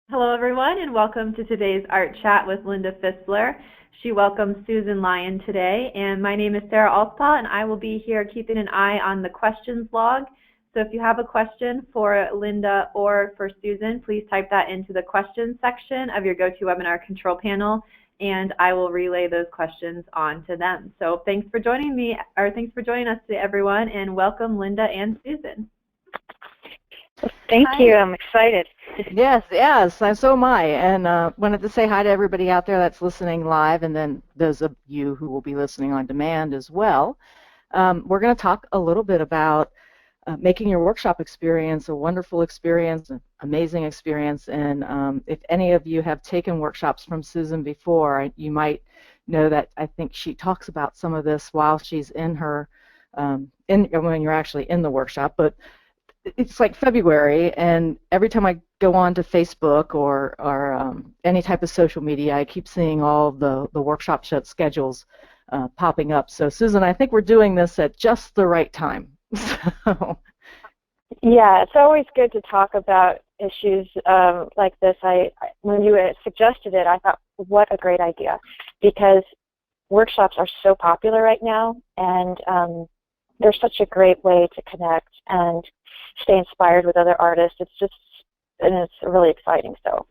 Hello, everyone, and welcome to today's Art Chat with Linda Fisler. She welcomes Susan Lyon today, and my name is Sarah Alspaw, and I will be here keeping an eye on the questions log. So if you have a question for Linda or for Susan, please type that into the questions section of your GoToWebinar control panel, and I will relay those questions on to them. So thanks for joining us today, everyone, and welcome Linda and Susan. Thank you. I'm excited. Yes, and so am I. And wanted to say hi to everybody out there that's listening live, and then those of you who will be listening on demand as well. We're going to talk a little bit about making your workshop experience a wonderful experience, an amazing experience. And if any of you have taken workshops from Susan before, you might know that I think she talks about some of this while she's in her, when you're actually in the workshop. But it's like February, and every time I go on to Facebook or any type of social media, I keep seeing all the workshop schedules popping up. So Susan, I think we're doing this at just the right time. So. Yeah, it's always good to talk about issues like this. When you suggested it, I thought, what a great idea, because workshops are so popular right now, and they're such a great way to connect and stay inspired with other artists. It's really exciting. So.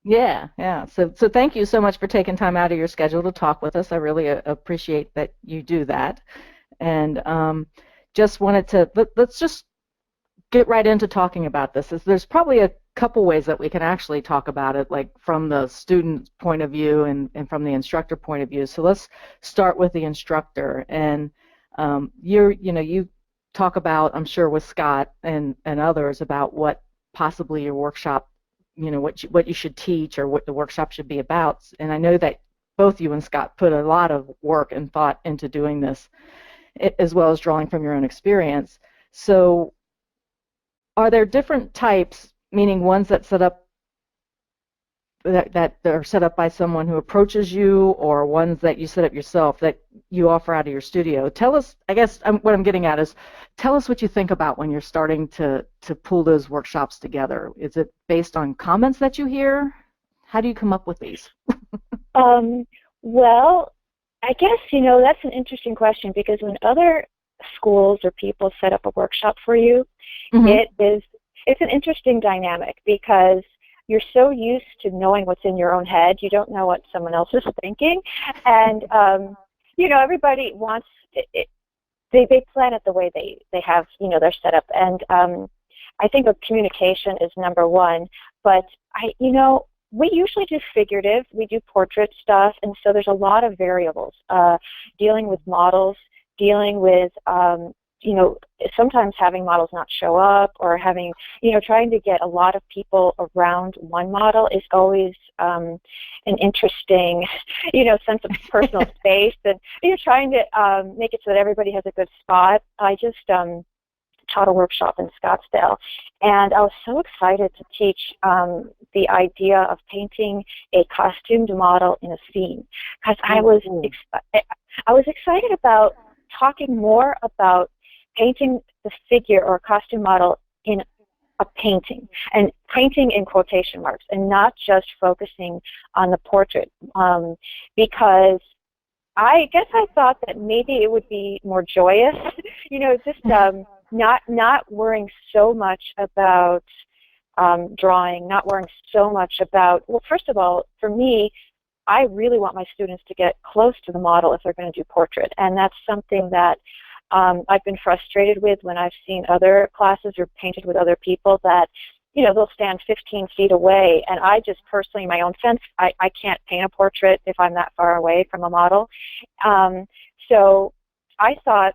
Yeah. So thank you so much for taking time out of your schedule to talk with us. I really appreciate that you do that. And just wanted to let's just get right into talking about this. There's probably a couple ways that we can actually talk about it, like from the student point of view and from the instructor point of view. So let's start with the instructor. And you talk about, I'm sure, with Scott and others about what possibly your workshop, what you should teach or what the workshop should be about. And I know that both you and Scott put a lot of work and thought into doing this, as well as drawing from your own experience. So are there different types, meaning ones that are set up by someone who approaches you, or ones that you set up yourself that you offer out of your studio? Tell us, I guess what I'm getting at is, tell us what you think about when you're starting to pull those workshops together. Is it based on comments that you hear? How do you come up with these? Well, I guess, that's an interesting question, because when other schools or people set up a workshop for you, it's an interesting dynamic, because you're so used to knowing what's in your own head, you don't know what someone else is thinking. And, everybody wants it. They plan it the way they have, their setup. And I think communication is number one. But, we usually do figurative. We do portrait stuff. And so there's a lot of variables, dealing with models, dealing with sometimes having models not show up, or having, trying to get a lot of people around one model is always an interesting, sense of personal space, and you're trying to make it so that everybody has a good spot. I just taught a workshop in Scottsdale, and I was so excited to teach the idea of painting a costumed model in a scene, because I was excited about talking more about painting the figure or costume model in a painting, and painting in quotation marks, and not just focusing on the portrait, because I guess I thought that maybe it would be more joyous, just not worrying so much about drawing, not worrying so much about, well, first of all, for me, I really want my students to get close to the model if they're going to do portrait, and that's something that I've been frustrated with when I've seen other classes or painted with other people, that they'll stand 15 feet away, and I just personally, my own sense, I can't paint a portrait if I'm that far away from a model. So I thought,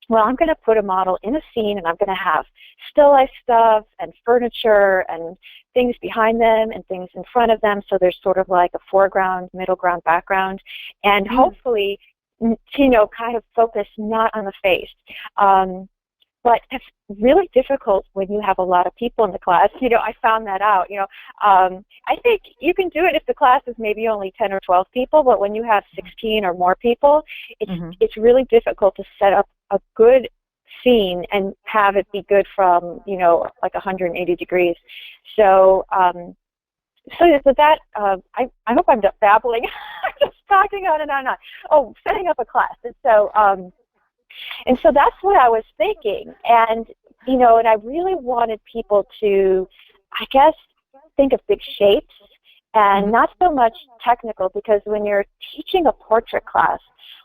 well, I'm going to put a model in a scene, and I'm going to have still life stuff and furniture and things behind them and things in front of them, so there's sort of like a foreground, middle ground, background, and hopefully, kind of focus not on the face. But it's really difficult when you have a lot of people in the class. I found that out. I think you can do it if the class is maybe only 10 or 12 people, but when you have 16 or more people, it's really difficult to set up a good scene and have it be good from, like 180 degrees. So so that I hope I'm just babbling. I'm just talking on and on and on. Oh, setting up a class, and so that's what I was thinking, and and I really wanted people to, I guess, think of big shapes and not so much technical, because when you're teaching a portrait class,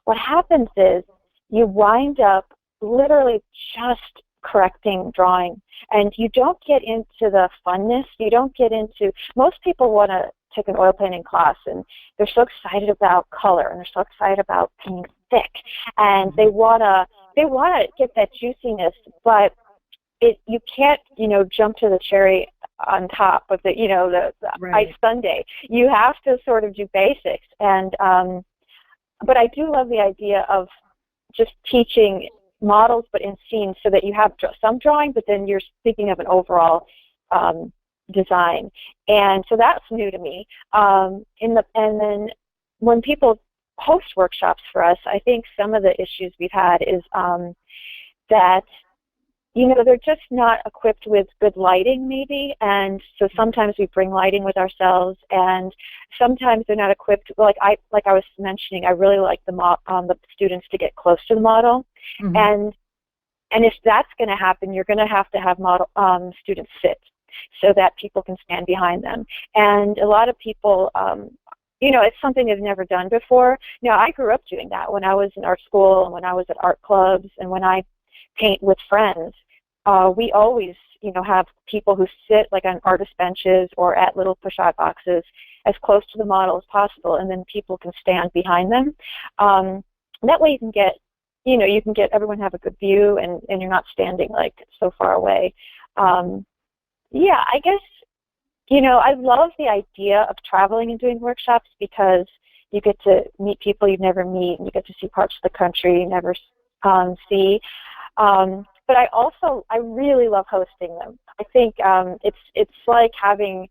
what happens is you wind up literally just correcting drawing, and you don't get into the funness. You don't get into, most people want to take an oil painting class and they're so excited about color and they're so excited about painting thick, and they want to get that juiciness, but you can't jump to the cherry on top of the Right. ice sundae. You have to sort of do basics, and but I do love the idea of just teaching models but in scenes, so that you have some drawing, but then you're thinking of an overall design. And so that's new to me. And then when people host workshops for us, I think some of the issues we've had is that they're just not equipped with good lighting, maybe, and so sometimes we bring lighting with ourselves, and sometimes they're not equipped. Like I was mentioning, I really like the students to get close to the model, and if that's going to happen, you're going to have model students sit so that people can stand behind them. And a lot of people, it's something they've never done before. Now, I grew up doing that when I was in art school and when I was at art clubs and when I paint with friends. We always, have people who sit like on artist benches or at little push-out boxes as close to the model as possible, and then people can stand behind them. That way you can get, everyone have a good view, and you're not standing like so far away. Yeah, I guess, I love the idea of traveling and doing workshops, because you get to meet people you'd never meet, and you get to see parts of the country you never see. But I really love hosting them. I think it's like having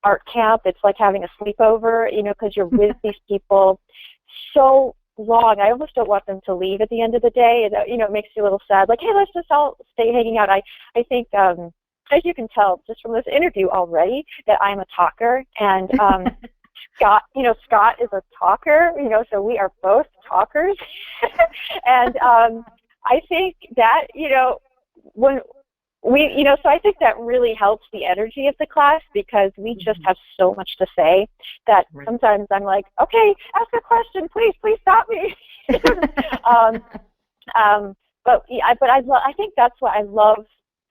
art camp. It's like having a sleepover, because you're with these people so long. I almost don't want them to leave at the end of the day. It makes you a little sad. Like, hey, let's just all stay hanging out. I think, as you can tell just from this interview already, that I'm a talker, and Scott is a talker. So we are both talkers, and I think that, when we, so I think that really helps the energy of the class, because we just have so much to say that sometimes I'm like, okay, ask a question, please stop me. I think that's what I love.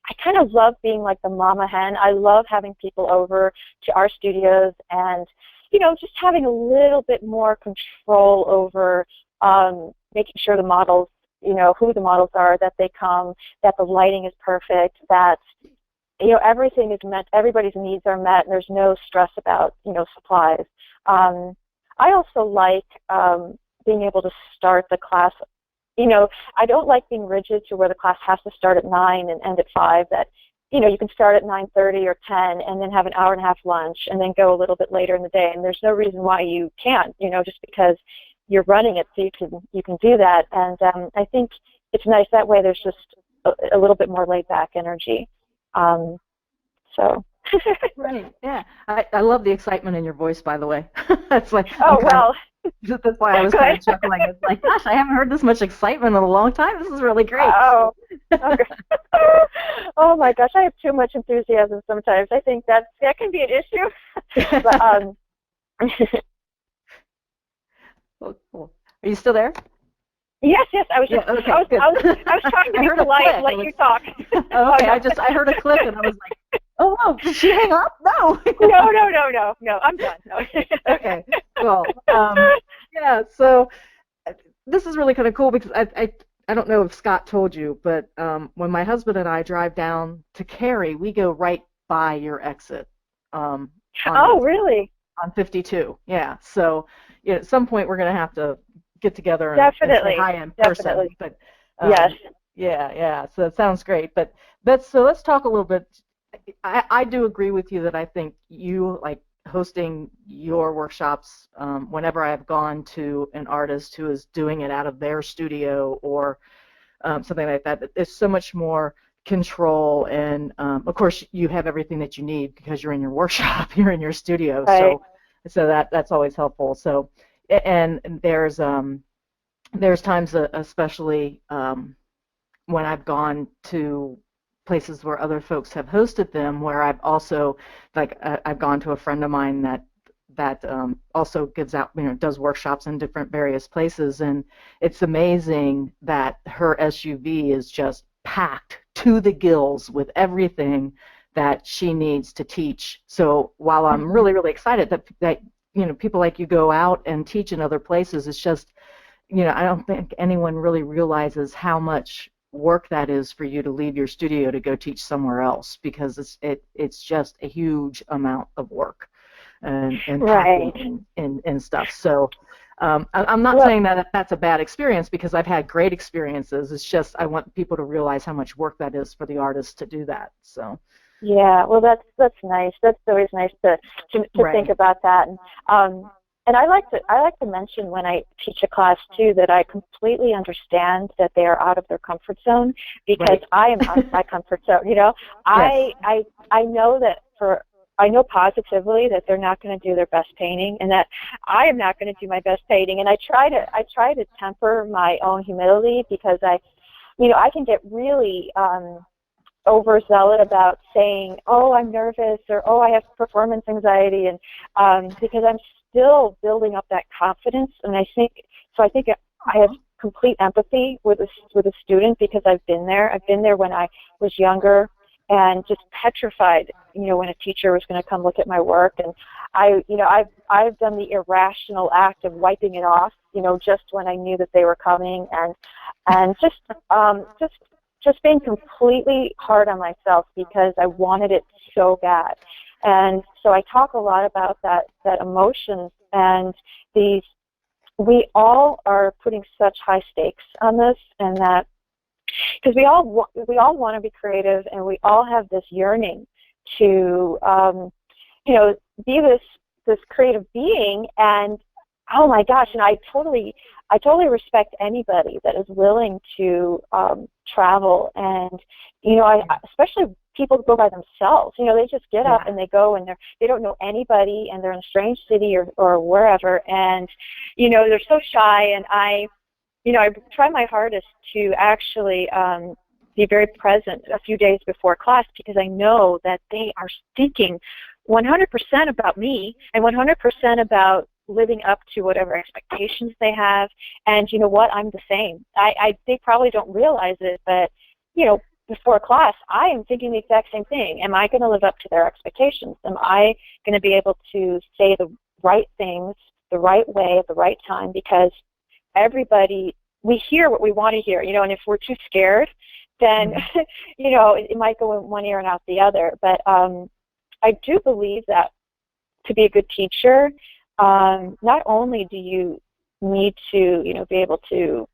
I kind of love being like the mama hen. I love having people over to our studios and, just having a little bit more control over making sure the models, who the models are, that they come, that the lighting is perfect, that, everything is met, everybody's needs are met, and there's no stress about, supplies. I also like being able to start the class. I don't like being rigid to where the class has to start at 9 and end at 5, that, you can start at 9:30 or 10 and then have an hour and a half lunch and then go a little bit later in the day. And there's no reason why you can't, just because you're running it, so you can do that. And I think it's nice that way. There's just a little bit more laid back energy. So. Right. Yeah. I love the excitement in your voice, by the way. That's like. Oh well. That's why I was kind of chuckling. It's like, gosh, I haven't heard this much excitement in a long time. This is really great. Oh. Okay. Oh my gosh, I have too much enthusiasm sometimes. I think that can be an issue. But Cool. Are you still there? Yes. I was just. Okay, I was trying to be polite and let you talk. Okay. I heard a click and I was like, oh no, did she hang up? No. No. I'm done. No. Okay. Cool. Yeah. So this is really kind of cool, because I don't know if Scott told you, but when my husband and I drive down to Cary, we go right by your exit. Really? On 52. Yeah. So at some point we're going to have to get together and Definitely. say hi in person. Definitely. But Yes. Yeah. So that sounds great. But let's talk a little bit. I do agree with you that I think you like hosting your workshops whenever I've gone to an artist who is doing it out of their studio or something like that. It's so much more control, and of course you have everything that you need because you're in your workshop, you're in your studio, Right. so that's always helpful. So, and there's times, especially when I've gone to places where other folks have hosted them, where I've also, like, I've gone to a friend of mine that also gives out, does workshops in different various places, and it's amazing that her SUV is just packed to the gills with everything that she needs to teach. So while I'm really, really excited that people like you go out and teach in other places, it's just, I don't think anyone really realizes how much work that is for you to leave your studio to go teach somewhere else, because it's just a huge amount of work and Right. packing and stuff. So I'm not saying that that's a bad experience, because I've had great experiences. It's just I want people to realize how much work that is for the artists to do that. So. Yeah, well, that's nice. That's always nice to Right. think about that. And I like to mention when I teach a class too that I completely understand that they are out of their comfort zone, because Right. I am out of my comfort zone. Yes. I know that I know positively that they're not going to do their best painting, and that I am not going to do my best painting. And I try to temper my own humility, because I can get really overzealot about saying, oh, I'm nervous, or oh, I have performance anxiety, and because I'm still building up that confidence. And I think I have complete empathy with a student, because I've been there. I've been there when I was younger, and just petrified, when a teacher was going to come look at my work. And I've done the irrational act of wiping it off, just when I knew that they were coming, and just being completely hard on myself, because I wanted it so bad. And so I talk a lot about that emotions, and we all are putting such high stakes on this, and that because we all want to be creative, and we all have this yearning to be this creative being. And oh my gosh, and I totally respect anybody that is willing to travel, and especially people who go by themselves. They just get up and they go, and they don't know anybody, and they're in a strange city or wherever, and they're so shy. And I try my hardest to actually be very present a few days before class, because I know that they are thinking 100% about me, and 100% about living up to whatever expectations they have. And you know what? I'm the same. They probably don't realize it, but before class, I am thinking the exact same thing. Am I going to live up to their expectations? Am I going to be able to say the right things the right way at the right time? Because we hear what we want to hear, and if we're too scared, then it might go in one ear and out the other. But I do believe that to be a good teacher, not only do you need to be able to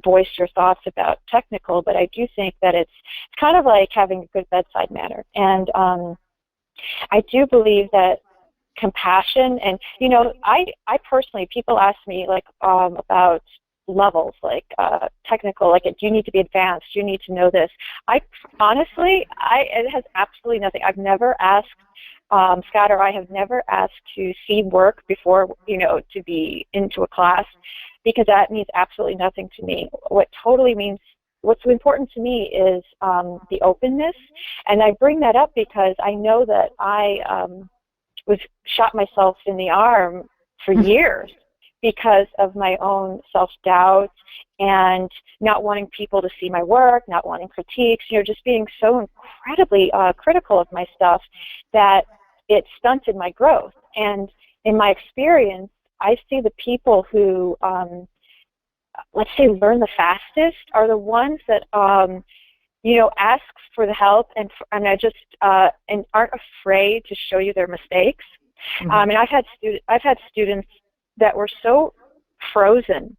voice your thoughts about technical, but I do think that it's kind of like having a good bedside manner. And I do believe that compassion, and I personally, people ask me like about levels, like technical, like, do you need to be advanced? Do you need to know this? Honestly, it has absolutely nothing. I've never asked Scott, or I have never asked to see work before, to be into a class, because that means absolutely nothing to me. What's important to me is the openness, and I bring that up because I know that I shot myself in the arm for years because of my own self-doubt and not wanting people to see my work, not wanting critiques, just being so incredibly critical of my stuff that it stunted my growth. And in my experience, I see the people who, let's say, learn the fastest are the ones that, ask for the help and aren't afraid to show you their mistakes. And I've had students that were so frozen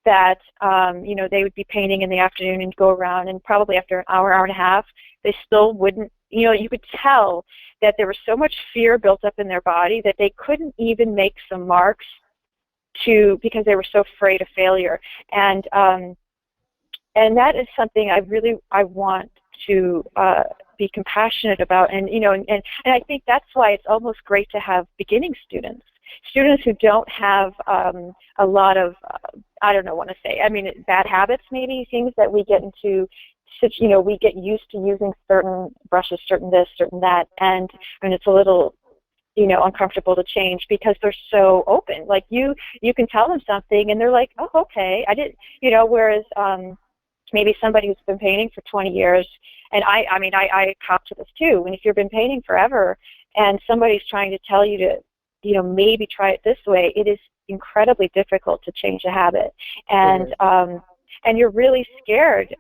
that they would be painting in the afternoon and go around, and probably after an hour and a half, they still wouldn't. You could tell that there was so much fear built up in their body that they couldn't even make some marks because they were so afraid of failure. And that is something I want to be compassionate about, and and I think that's why it's almost great to have beginning students who don't have a lot of I don't know what to say. I mean, bad habits, maybe things that we get into. We get used to using certain brushes, certain this, certain that, and it's a little uncomfortable to change because they're so open. Like you can tell them something and they're like, oh, okay, I didn't, whereas maybe somebody who's been painting for 20 years, and I cop to this too, and if you've been painting forever and somebody's trying to tell you to, maybe try it this way, it is incredibly difficult to change a habit. And you're really scared,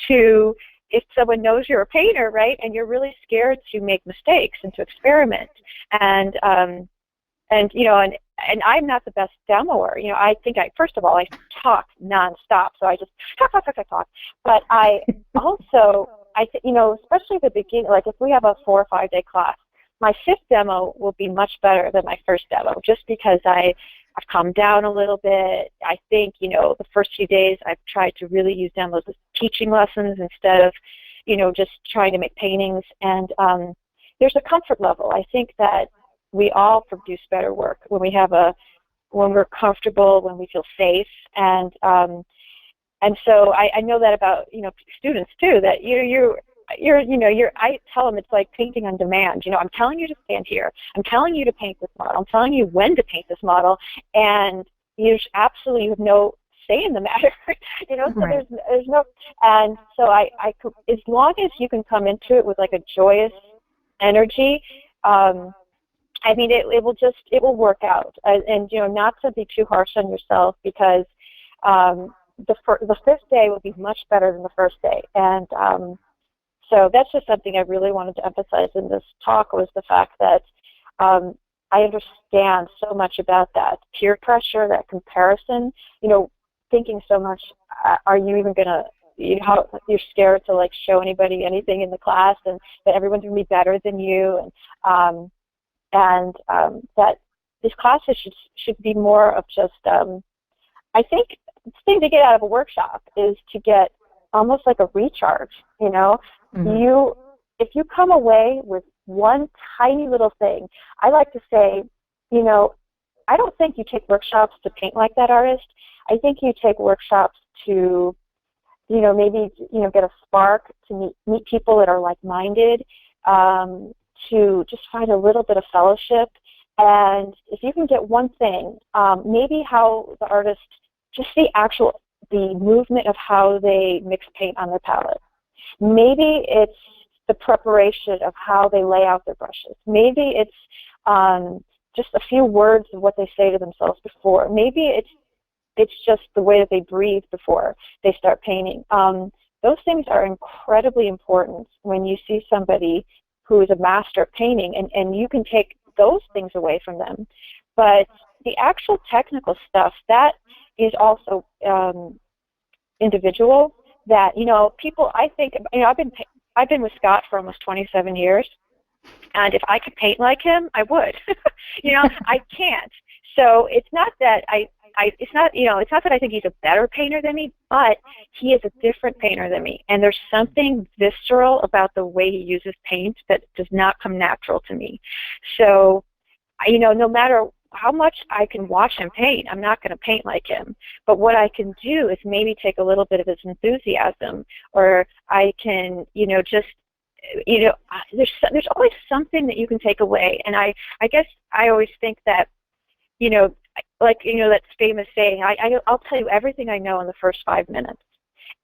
to, if someone knows you're a painter, right, and you're really scared to make mistakes and to experiment, and I'm not the best demoer. I think first of all, I talk nonstop, so I just talk. But I also, especially at the beginning, like if we have a 4 or 5 day class, my 5th demo will be much better than my first demo, just because I've calmed down a little bit. I think, the first few days I've tried to really use demos as teaching lessons instead of, just trying to make paintings. And there's a comfort level. I think that we all produce better work when we're comfortable, when we feel safe. And so I know that about, students too, that I tell them it's like painting on demand. I'm telling you to stand here. I'm telling you to paint this model. I'm telling you when to paint this model, and you absolutely have no say in the matter. So right. there's no, and so I as long as you can come into it with like a joyous energy, it will work out, and not to be too harsh on yourself, because the 5th day will be much better than the first day, and so that's just something I really wanted to emphasize in this talk, was the fact that I understand so much about that peer pressure, that comparison, thinking so much, are you even going to, how you're scared to like show anybody anything in the class, and that everyone's going to be better than you, and that these classes should be more of just, I think the thing to get out of a workshop is to get almost like a recharge, Mm-hmm. If you come away with one tiny little thing, I like to say, I don't think you take workshops to paint like that artist. I think you take workshops to, maybe, get a spark, to meet people that are like-minded, to just find a little bit of fellowship. And if you can get one thing, maybe how the artist, just the movement of how they mix paint on their palette. Maybe it's the preparation of how they lay out their brushes. Maybe it's just a few words of what they say to themselves before. Maybe it's just the way that they breathe before they start painting. Those things are incredibly important when you see somebody who is a master of painting, and you can take those things away from them. But the actual technical stuff, that is also individual. That, people, I think, I've been with Scott for almost 27 years, and if I could paint like him, I would. I can't. So it's not that it's not that I think he's a better painter than me, but he is a different painter than me, and there's something visceral about the way he uses paint that does not come natural to me. So, no matter how much I can watch him paint, I'm not going to paint like him. But what I can do is maybe take a little bit of his enthusiasm, or I can, there's always something that you can take away. And I guess I always think that, that famous saying, I'll tell you everything I know in the first 5 minutes.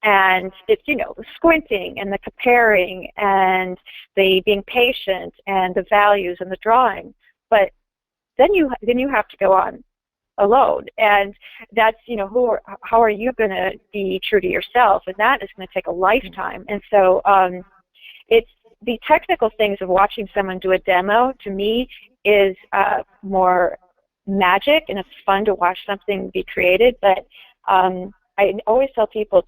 And it's, the squinting and the comparing and the being patient and the values and the drawing. But then you have to go on alone, and that's, how are you going to be true to yourself? And that is going to take a lifetime. And so it's the technical things of watching someone do a demo, to me, is more magic, and it's fun to watch something be created. But I always tell people,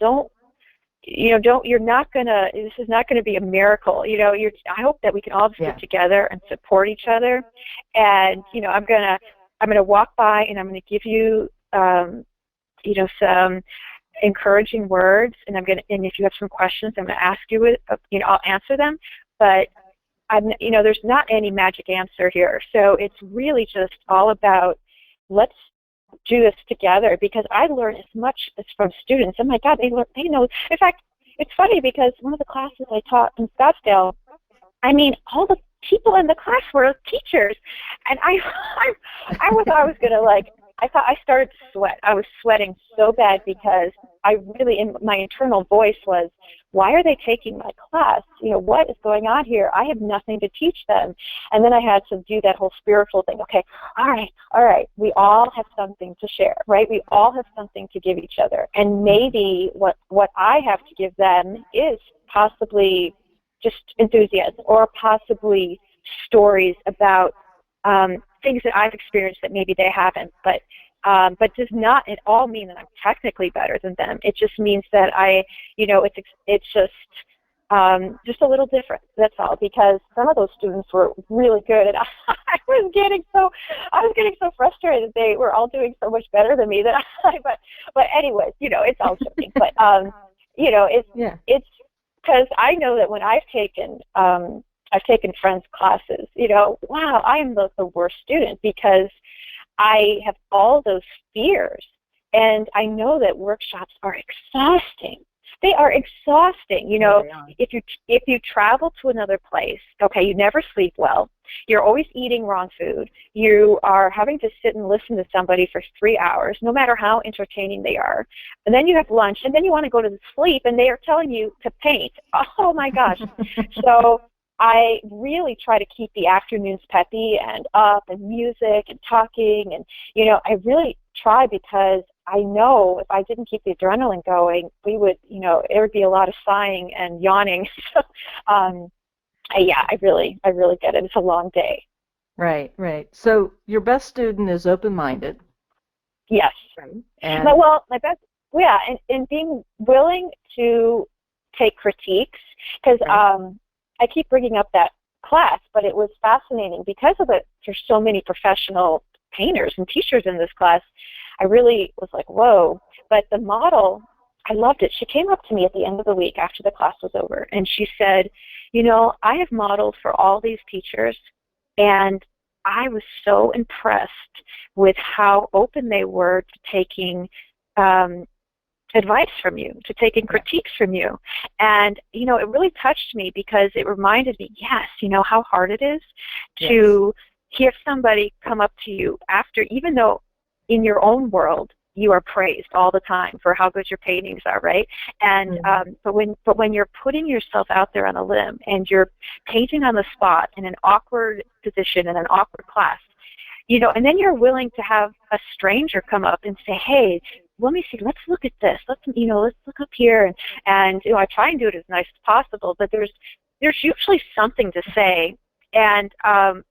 you're not gonna, this is not gonna be a miracle. I hope that we can all stick together and support each other. And I'm gonna walk by, and I'm gonna give you some encouraging words, and and if you have some questions, I'm going to ask you it. I'll answer them, but there's not any magic answer here. So it's really just all about, let's do this together, because I learn as much as from students. Oh my God, they know. In fact, it's funny because one of the classes I taught in Scottsdale, all the people in the class were teachers, and I was gonna I thought I started to sweat. I was sweating so bad because I really, in my internal voice was, why are they taking my class? What is going on here? I have nothing to teach them. And then I had to do that whole spiritual thing. Okay, all right. We all have something to share, right? We all have something to give each other. And maybe what I have to give them is possibly just enthusiasm, or possibly stories about things that I've experienced that maybe they haven't, but does not at all mean that I'm technically better than them. It just means that it's just a little different. That's all. Because some of those students were really good, and I was getting so frustrated. They were all doing so much better than me that but anyways, it's all joking. But it's because I know that when I've taken friends' classes, wow, I am the worst student because I have all those fears. And I know that workshops are exhausting. They are exhausting. If you travel to another place, okay, you never sleep well. You're always eating wrong food. You are having to sit and listen to somebody for 3 hours, no matter how entertaining they are. And then you have lunch, and then you want to go to sleep, and they are telling you to paint. Oh, my gosh. So I really try to keep the afternoons peppy and up, and music and talking, and I really try, because I know if I didn't keep the adrenaline going, there would be a lot of sighing and yawning. So, I really get it. It's a long day. Right. So your best student is open-minded. Yes. And my best, and being willing to take critiques, because I keep bringing up that class, but it was fascinating because of it. There's so many professional painters and teachers in this class. I really was like, whoa. But the model, I loved it. She came up to me at the end of the week after the class was over, and she said, I have modeled for all these teachers, and I was so impressed with how open they were to taking advice from you, to taking critiques from you. And, it really touched me, because it reminded me, yes, how hard it is to hear somebody come up to you after, even though in your own world you are praised all the time for how good your paintings are, right? And but when you're putting yourself out there on a limb, and you're painting on the spot in an awkward position in an awkward class, and then you're willing to have a stranger come up and say, hey, let me see, let's look at this. Let's look up here. And I try and do it as nice as possible, but there's usually something to say. And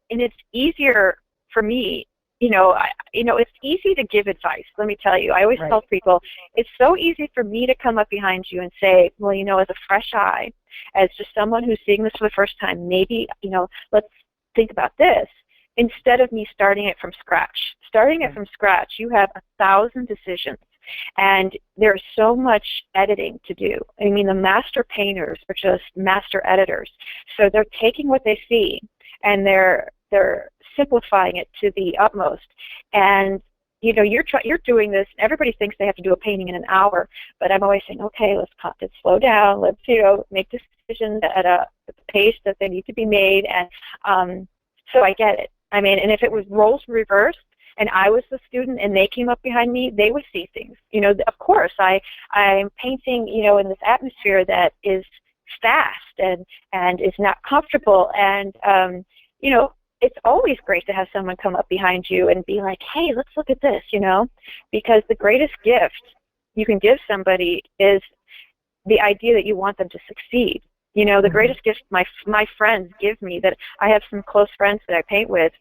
it's easier for me, it's easy to give advice. Let me tell you, I always tell people, it's so easy for me to come up behind you and say, well, as a fresh eye, as just someone who's seeing this for the first time, maybe, let's think about this. Instead of me starting it from scratch. Starting it from scratch, you have 1,000 decisions, and there's so much editing to do. The master painters are just master editors. So they're taking what they see, and they're simplifying it to the utmost. And you're doing this. Everybody thinks they have to do a painting in an hour, but I'm always saying, okay, let's slow down. Let's make decisions at a pace that they need to be made. And so I get it. And if it was roles reversed, and I was the student and they came up behind me, they would see things. Of course, I'm painting, in this atmosphere that is fast and is not comfortable. And, it's always great to have someone come up behind you and be like, hey, let's look at this, because the greatest gift you can give somebody is the idea that you want them to succeed. The greatest gift my friends give me, that I have some close friends that I paint with,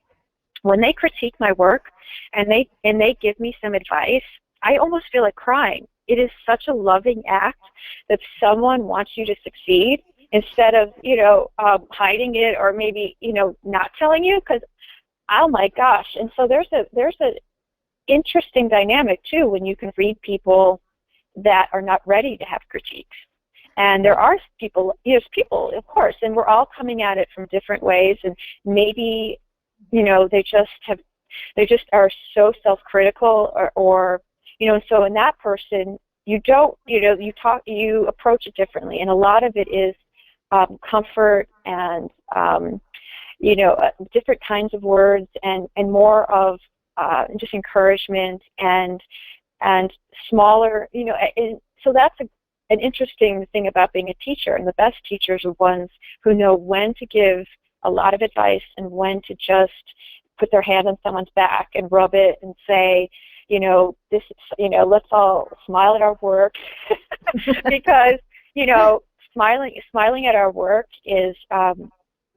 when they critique my work and they give me some advice, I almost feel like crying. It is such a loving act that someone wants you to succeed, instead of hiding it, or maybe not telling you, because oh my gosh. And so there's a interesting dynamic too when you can read people that are not ready to have critiques. And there are people, there's people, of course, and we're all coming at it from different ways, and maybe, they just are so self-critical, or so in that person, you approach it differently, and a lot of it is comfort and, different kinds of words, and more of just encouragement and smaller, and so that's an interesting thing about being a teacher, and the best teachers are ones who know when to give a lot of advice and when to just put their hand on someone's back and rub it and say, this, let's all smile at our work, because, smiling at our work is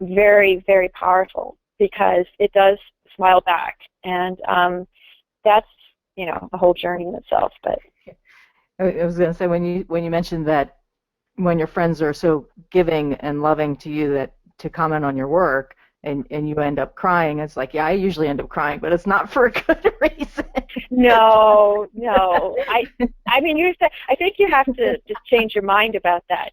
very, very powerful, because it does smile back, and that's, a whole journey in itself. But I was going to say, when you mentioned that when your friends are so giving and loving to you that to comment on your work, and you end up crying, it's like, yeah, I usually end up crying, but it's not for a good reason. No. I think you have to just change your mind about that,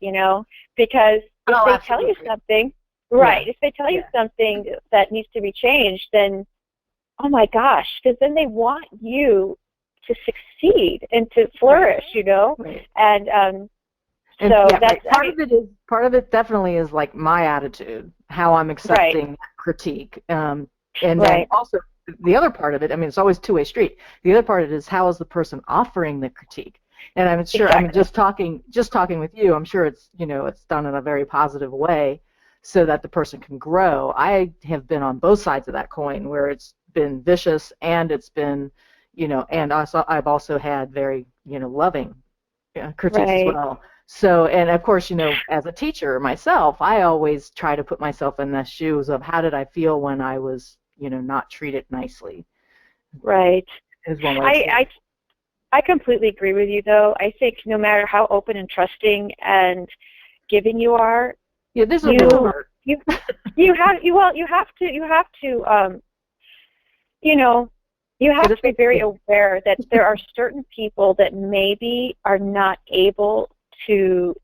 because if they tell you something, right, if they tell you something that needs to be changed, then, oh my gosh, because then they want you to succeed and to flourish, Right. And so yeah, that's part of it definitely is like my attitude, how I'm accepting critique, and then also the other part of it. I mean, it's always two-way street. The other part of it is, how is the person offering the critique? And I'm sure, I mean, just talking with you, I'm sure it's it's done in a very positive way, so that the person can grow. I have been on both sides of that coin, where it's been vicious and it's been, and also I've also had very loving critiques as well. So, and of course, as a teacher myself, I always try to put myself in the shoes of, how did I feel when I was, not treated nicely. Right. Is one way to say. I completely agree with you, though. I think no matter how open and trusting and giving you are, there's a little hurt. You have to be very aware that there are certain people that maybe are not able to,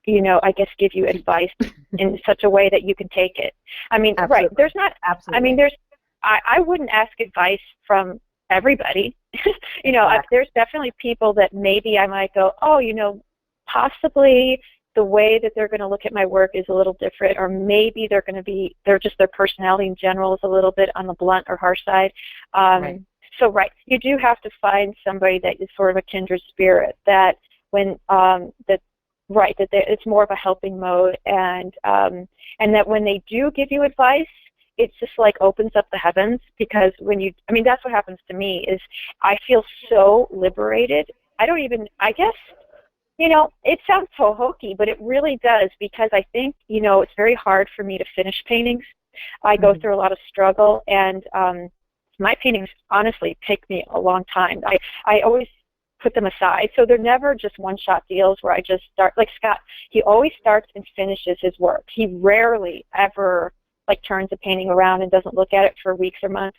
I guess, give you advice in such a way that you can take it. I mean, Absolutely. right, there's not, Absolutely. I mean, I wouldn't ask advice from everybody. Exactly. There's definitely people that maybe I might go, possibly the way that they're going to look at my work is a little different, or maybe their personality in general is a little bit on the blunt or harsh side. So, you do have to find somebody that is sort of a kindred spirit, that when it's more of a helping mode, and that when they do give you advice, it's just like opens up the heavens, because that's what happens to me, is I feel so liberated. It sounds so hokey, but it really does, because I think, it's very hard for me to finish paintings. I go through a lot of struggle, and my paintings honestly take me a long time. I always put them aside, so they're never just one-shot deals where I just start. Like Scott, he always starts and finishes his work. He rarely ever turns a painting around and doesn't look at it for weeks or months.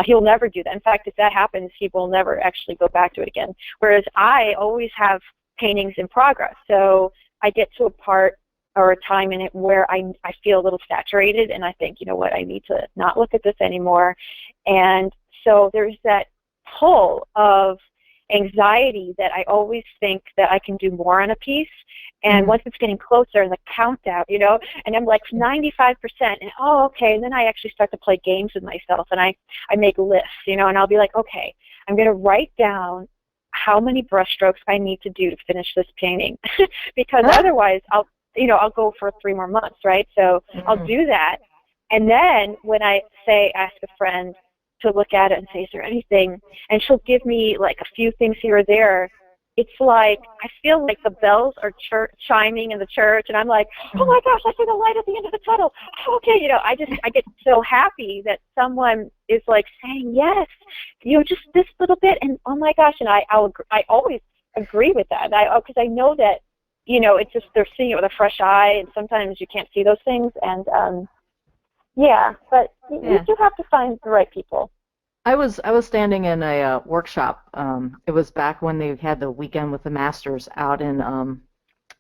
He'll never do that. In fact, if that happens, he will never actually go back to it again. Whereas I always have paintings in progress, so I get to a part or a time in it where I feel a little saturated, and I think, I need to not look at this anymore. And so there's that pull of anxiety that I always think that I can do more on a piece. And once it's getting closer and the countdown, and I'm like 95%, and okay, and then I actually start to play games with myself, and I make lists, and I'll be like, okay, I'm going to write down how many brush strokes I need to do to finish this painting, because otherwise I'll go for 3 more months, right? So I'll do that, and then when I ask a friend to look at it and say, is there anything, and she'll give me a few things here or there, it's like I feel like the bells are chiming in the church, and I'm like, oh my gosh, I see the light at the end of the tunnel. Okay, I get so happy that someone is saying yes, just this little bit, and oh my gosh, and I always agree with that, because I know that it's just they're seeing it with a fresh eye, and sometimes you can't see those things, and but you do have to find the right people. I was standing in a workshop. It was back when they had the weekend with the masters out in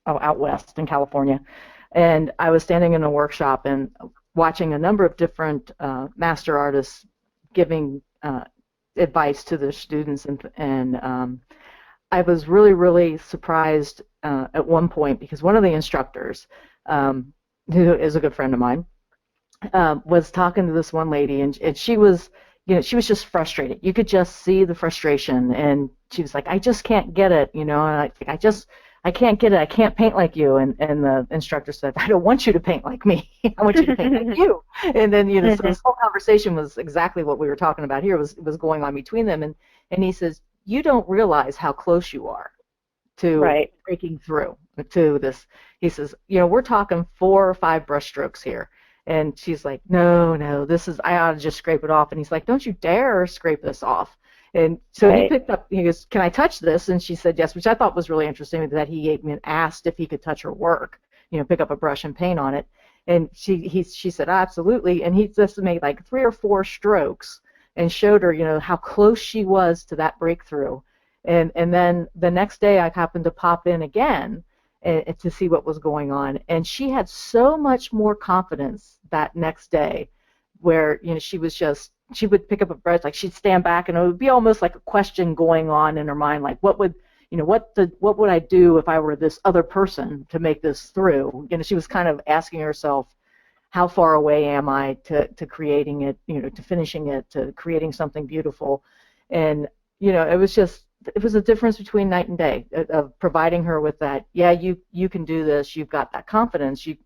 out west in California, and I was standing in a workshop and watching a number of different master artists giving advice to the students, and I was really, really surprised at one point because one of the instructors, who is a good friend of mine, was talking to this one lady, and she was, she was just frustrated. You could just see the frustration, and she was like, "I just can't get it, and I can't get it. I can't paint like you." And the instructor said, "I don't want you to paint like me. I want you to paint like you." And then, so this whole conversation was exactly what we were talking about here. Was going on between them, and he says, "You don't realize how close you are to Right. breaking through to this." He says, "We're talking 4 or 5 brush strokes here." And she's like, no, this is, I ought to just scrape it off. And he's like, "Don't you dare scrape this off." And so he Right. picked up, he goes, "Can I touch this?" And she said yes, which I thought was really interesting, that he even asked if he could touch her work, pick up a brush and paint on it. And she said, "Absolutely." And he just made like 3 or 4 strokes and showed her, how close she was to that breakthrough. And then the next day I happened to pop in again and to see what was going on. And she had so much more confidence that next day, where she would pick up a brush, like she'd stand back, and it would be almost like a question going on in her mind, like what would I do if I were this other person to make this through. She was kind of asking herself, how far away am I to creating it, to finishing it, to creating something beautiful. And it was a difference between night and day of providing her with that. Yeah, you can do this. You've got that confidence. You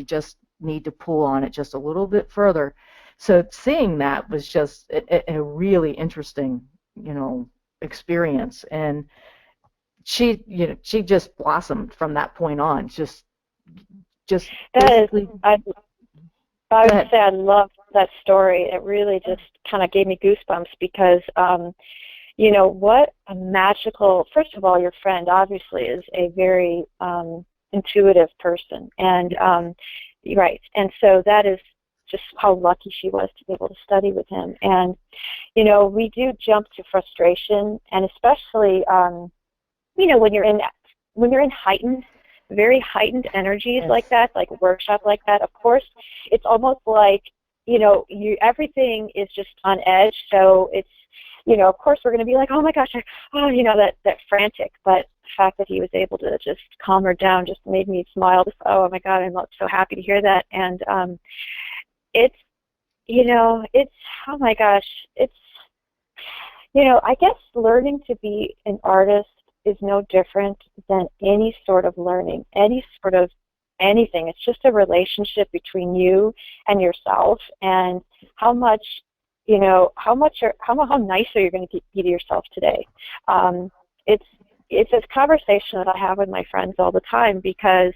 just need to pull on it just a little bit further. So seeing that was just a really interesting, experience. And she just blossomed from that point on. Just That is, basically. I would say I love that story. It really just kind of gave me goosebumps because, what a magical, first of all, your friend obviously is a very intuitive person. And, right. And so that is just how lucky she was to be able to study with him. And, we do jump to frustration, and especially, when you're in very heightened energies like that, like a workshop like that, of course, it's almost like, everything is just on edge. So it's, of course we're going to be like, oh my gosh, that frantic. But the fact that he was able to just calm her down just made me smile. Just, oh my God, I'm so happy to hear that. And it's, oh my gosh, it's, I guess learning to be an artist is no different than any sort of learning, any sort of anything. It's just a relationship between you and yourself, and how nice are you going to be to yourself today. It's this conversation that I have with my friends all the time, because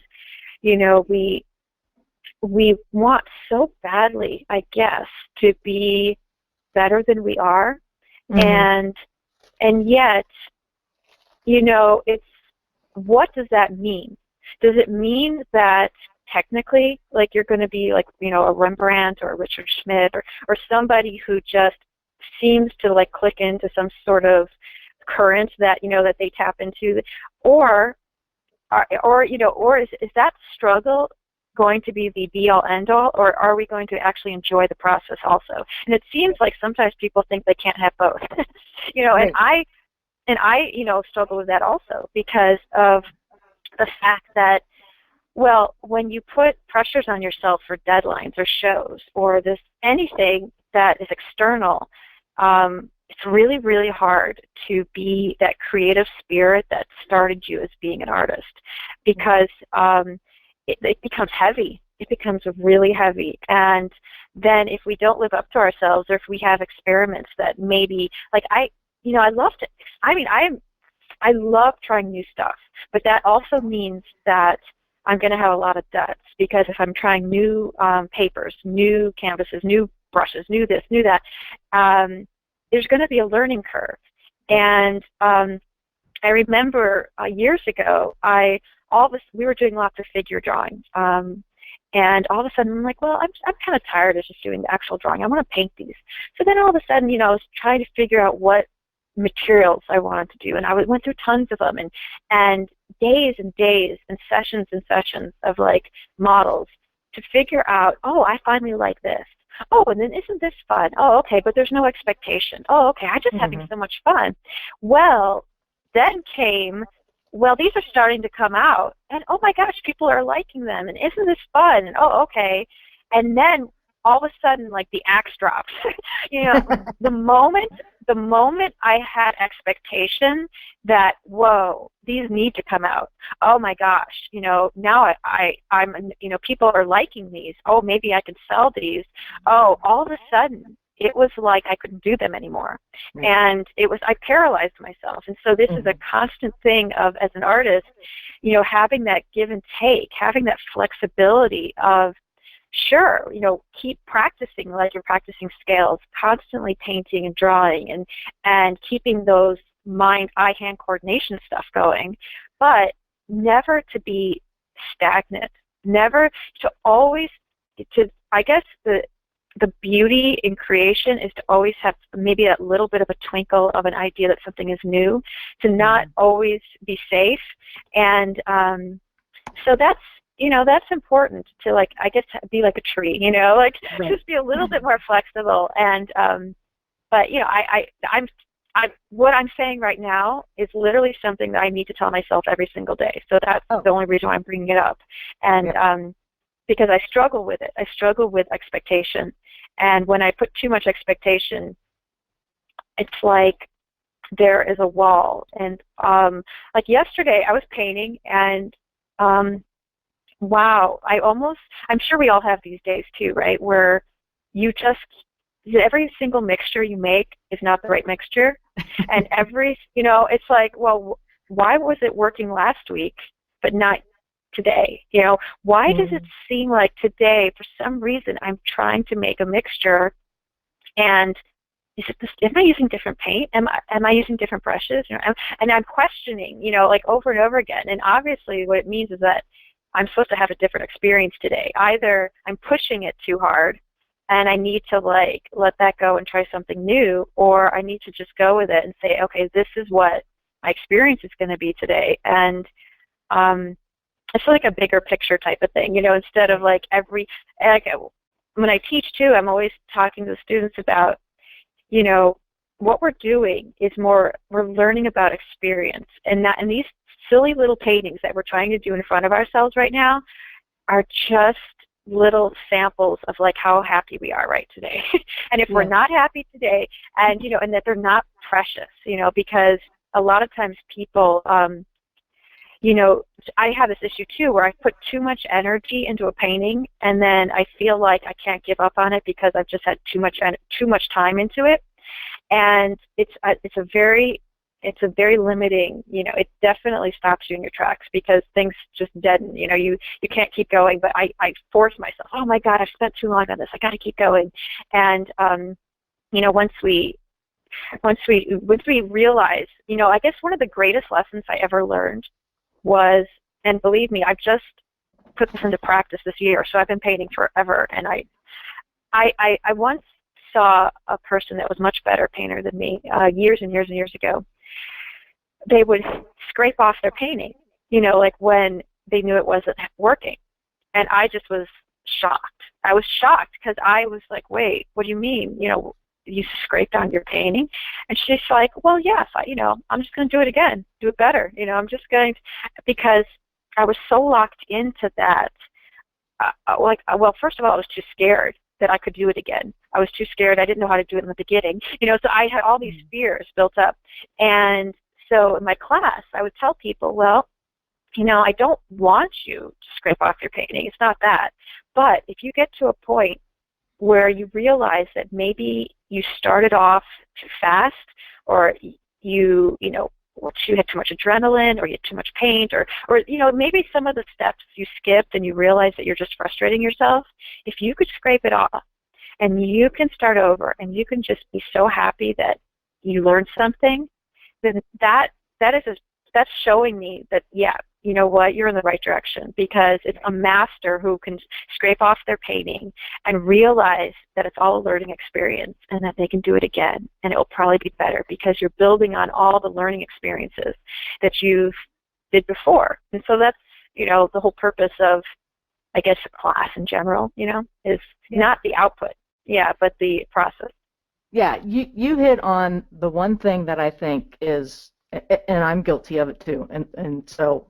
we want so badly, I guess, to be better than we are. Mm-hmm. and yet, it's, what does that mean? Does it mean that technically, like, you're going to be like, a Rembrandt or a Richard Schmidt or somebody who just seems to like click into some sort of current that, that they tap into, or is that struggle going to be the be-all, end-all, or are we going to actually enjoy the process also? And it seems like sometimes people think they can't have both, right. And I, struggle with that also, because of the fact that, well, when you put pressures on yourself for deadlines or shows or anything that is external, it's really, really hard to be that creative spirit that started you as being an artist, because it becomes heavy. It becomes really heavy. And then if we don't live up to ourselves, or if we have experiments that maybe, like I love trying new stuff, but that also means that I'm going to have a lot of duds, because if I'm trying new papers, new canvases, new brushes, new this, new that, there's going to be a learning curve. And I remember years ago, we were doing lots of figure drawing, And all of a sudden, I'm like, well, I'm kind of tired of just doing the actual drawing. I want to paint these. So then all of a sudden, I was trying to figure out what materials I wanted to do. And I went through tons of them and days and days and sessions of like models to figure out, oh, I finally like this. Oh, and then isn't this fun? Oh, okay, but there's no expectation. Oh, okay, I'm just having so much fun. Well, then came, well, these are starting to come out, and oh my gosh, people are liking them, and isn't this fun? And oh, okay. And then all of a sudden, like the axe drops. The moment I had expectation that, whoa, these need to come out. Oh my gosh, now I'm people are liking these. Oh, maybe I can sell these. Oh, all of a sudden it was like I couldn't do them anymore. Right. And I paralyzed myself. And so this is a constant thing of, as an artist, having that give and take, having that flexibility of, sure, keep practicing like you're practicing scales, constantly painting and drawing and keeping those eye-hand coordination stuff going, but never to be stagnant, never to always, I guess the beauty in creation is to always have maybe that little bit of a twinkle of an idea that something is new, to not always be safe. And so that's important to, like, I guess, be like a tree, right. Just be a little bit more flexible. And but what I'm saying right now is literally something that I need to tell myself every single day. So that's the only reason why I'm bringing it up. And because I struggle with it. I struggle with expectation. And when I put too much expectation, it's like there is a wall. And like yesterday, I was painting, and wow, I'm sure we all have these days too, right, where every single mixture you make is not the right mixture. And it's like, well, why was it working last week but not today? Why does it seem like today, for some reason, I'm trying to make a mixture, and am I using different paint? Am I using different brushes? And I'm questioning, like over and over again. And obviously what it means is that I'm supposed to have a different experience today. Either I'm pushing it too hard and I need to like let that go and try something new, or I need to just go with it and say, okay, this is what my experience is going to be today. And it's like a bigger picture type of thing, instead of like when I teach too, I'm always talking to the students about, what we're doing is we're learning about experience, and these silly little paintings that we're trying to do in front of ourselves right now are just little samples of like how happy we are right today. And if we're not happy today, and and that they're not precious, because a lot of times people, I have this issue too where I put too much energy into a painting, and then I feel like I can't give up on it because I've just had too much time into it. And it's a very limiting, it definitely stops you in your tracks because things just deaden, you can't keep going. But I force myself, oh my God, I've spent too long on this, I got to keep going. And, once we realize, I guess one of the greatest lessons I ever learned was, and believe me, I've just put this into practice this year, so I've been painting forever, and I once saw a person that was much better painter than me years and years and years ago. They would scrape off their painting, like when they knew it wasn't working. And I just was shocked. I was shocked because I was like, wait, what do you mean? You scraped on your painting? And she's like, well, yes, I'm just going to do it again, do it better. I'm just going to, because I was so locked into that. Well, first of all, I was too scared that I could do it again. I was too scared. I didn't know how to do it in the beginning. So I had all these fears built up. And so in my class, I would tell people, well, I don't want you to scrape off your painting. It's not that. But if you get to a point where you realize that maybe you started off too fast, or you had too much adrenaline, or you had too much paint, or maybe some of the steps you skipped and you realize that you're just frustrating yourself, if you could scrape it off and you can start over and you can just be so happy that you learned something, then that's showing me that, yeah, you know what, you're in the right direction, because it's a master who can scrape off their painting and realize that it's all a learning experience and that they can do it again, and it will probably be better because you're building on all the learning experiences that you've did before. And so that's, you know, the whole purpose of, I guess, a class in general, you know, is not the output, but the process. Yeah, you hit on the one thing that I think is, and I'm guilty of it too, and so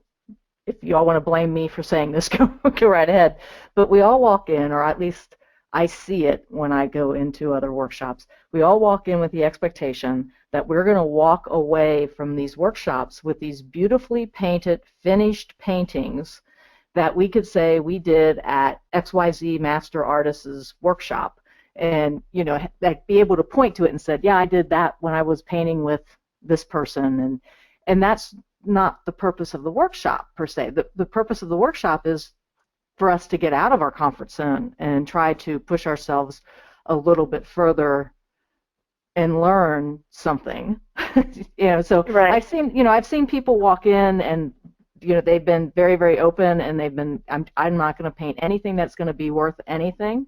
if you all want to blame me for saying this, go right ahead. But we all walk in, or at least I see it when I go into other workshops, we all walk in with the expectation that we're going to walk away from these workshops with these beautifully painted, finished paintings that we could say we did at XYZ Master Artist's workshop, and, you know, like be able to point to it and said, yeah, I did that when I was painting with this person, and that's not the purpose of the workshop per se. The purpose of the workshop is for us to get out of our comfort zone and try to push ourselves a little bit further and learn something. You know, so Right. I've seen people walk in and, you know, they've been very, very open, and they've been, I'm not going to paint anything that's going to be worth anything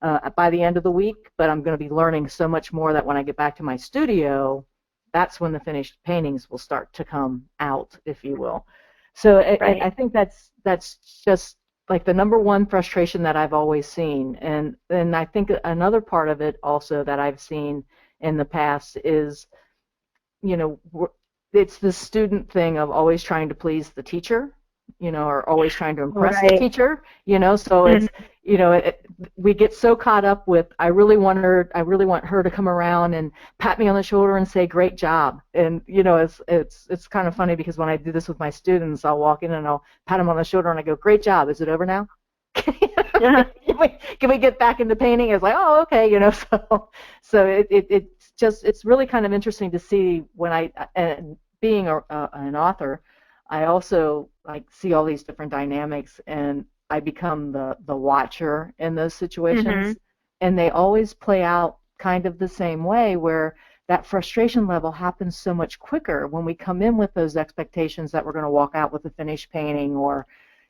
by the end of the week, but I'm going to be learning so much more that when I get back to my studio, that's when the finished paintings will start to come out, if you will. So I think that's just like the number one frustration that I've always seen. And I think another part of it also that I've seen in the past is, you know, it's the student thing of always trying to please the teacher, you know, or always trying to impress the teacher, you know. So it's, you know, we get so caught up with, I really want her to come around and pat me on the shoulder and say great job. And, you know, it's kind of funny because when I do this with my students, I'll walk in and I'll pat them on the shoulder and I go, great job, is it over now? Can we get back into painting? It's like, oh, okay, you know. So it's really kind of interesting to see when being an author, I also like see all these different dynamics, and I become the watcher in those situations, and they always play out kind of the same way, where that frustration level happens so much quicker when we come in with those expectations that we're going to walk out with a finished painting, or,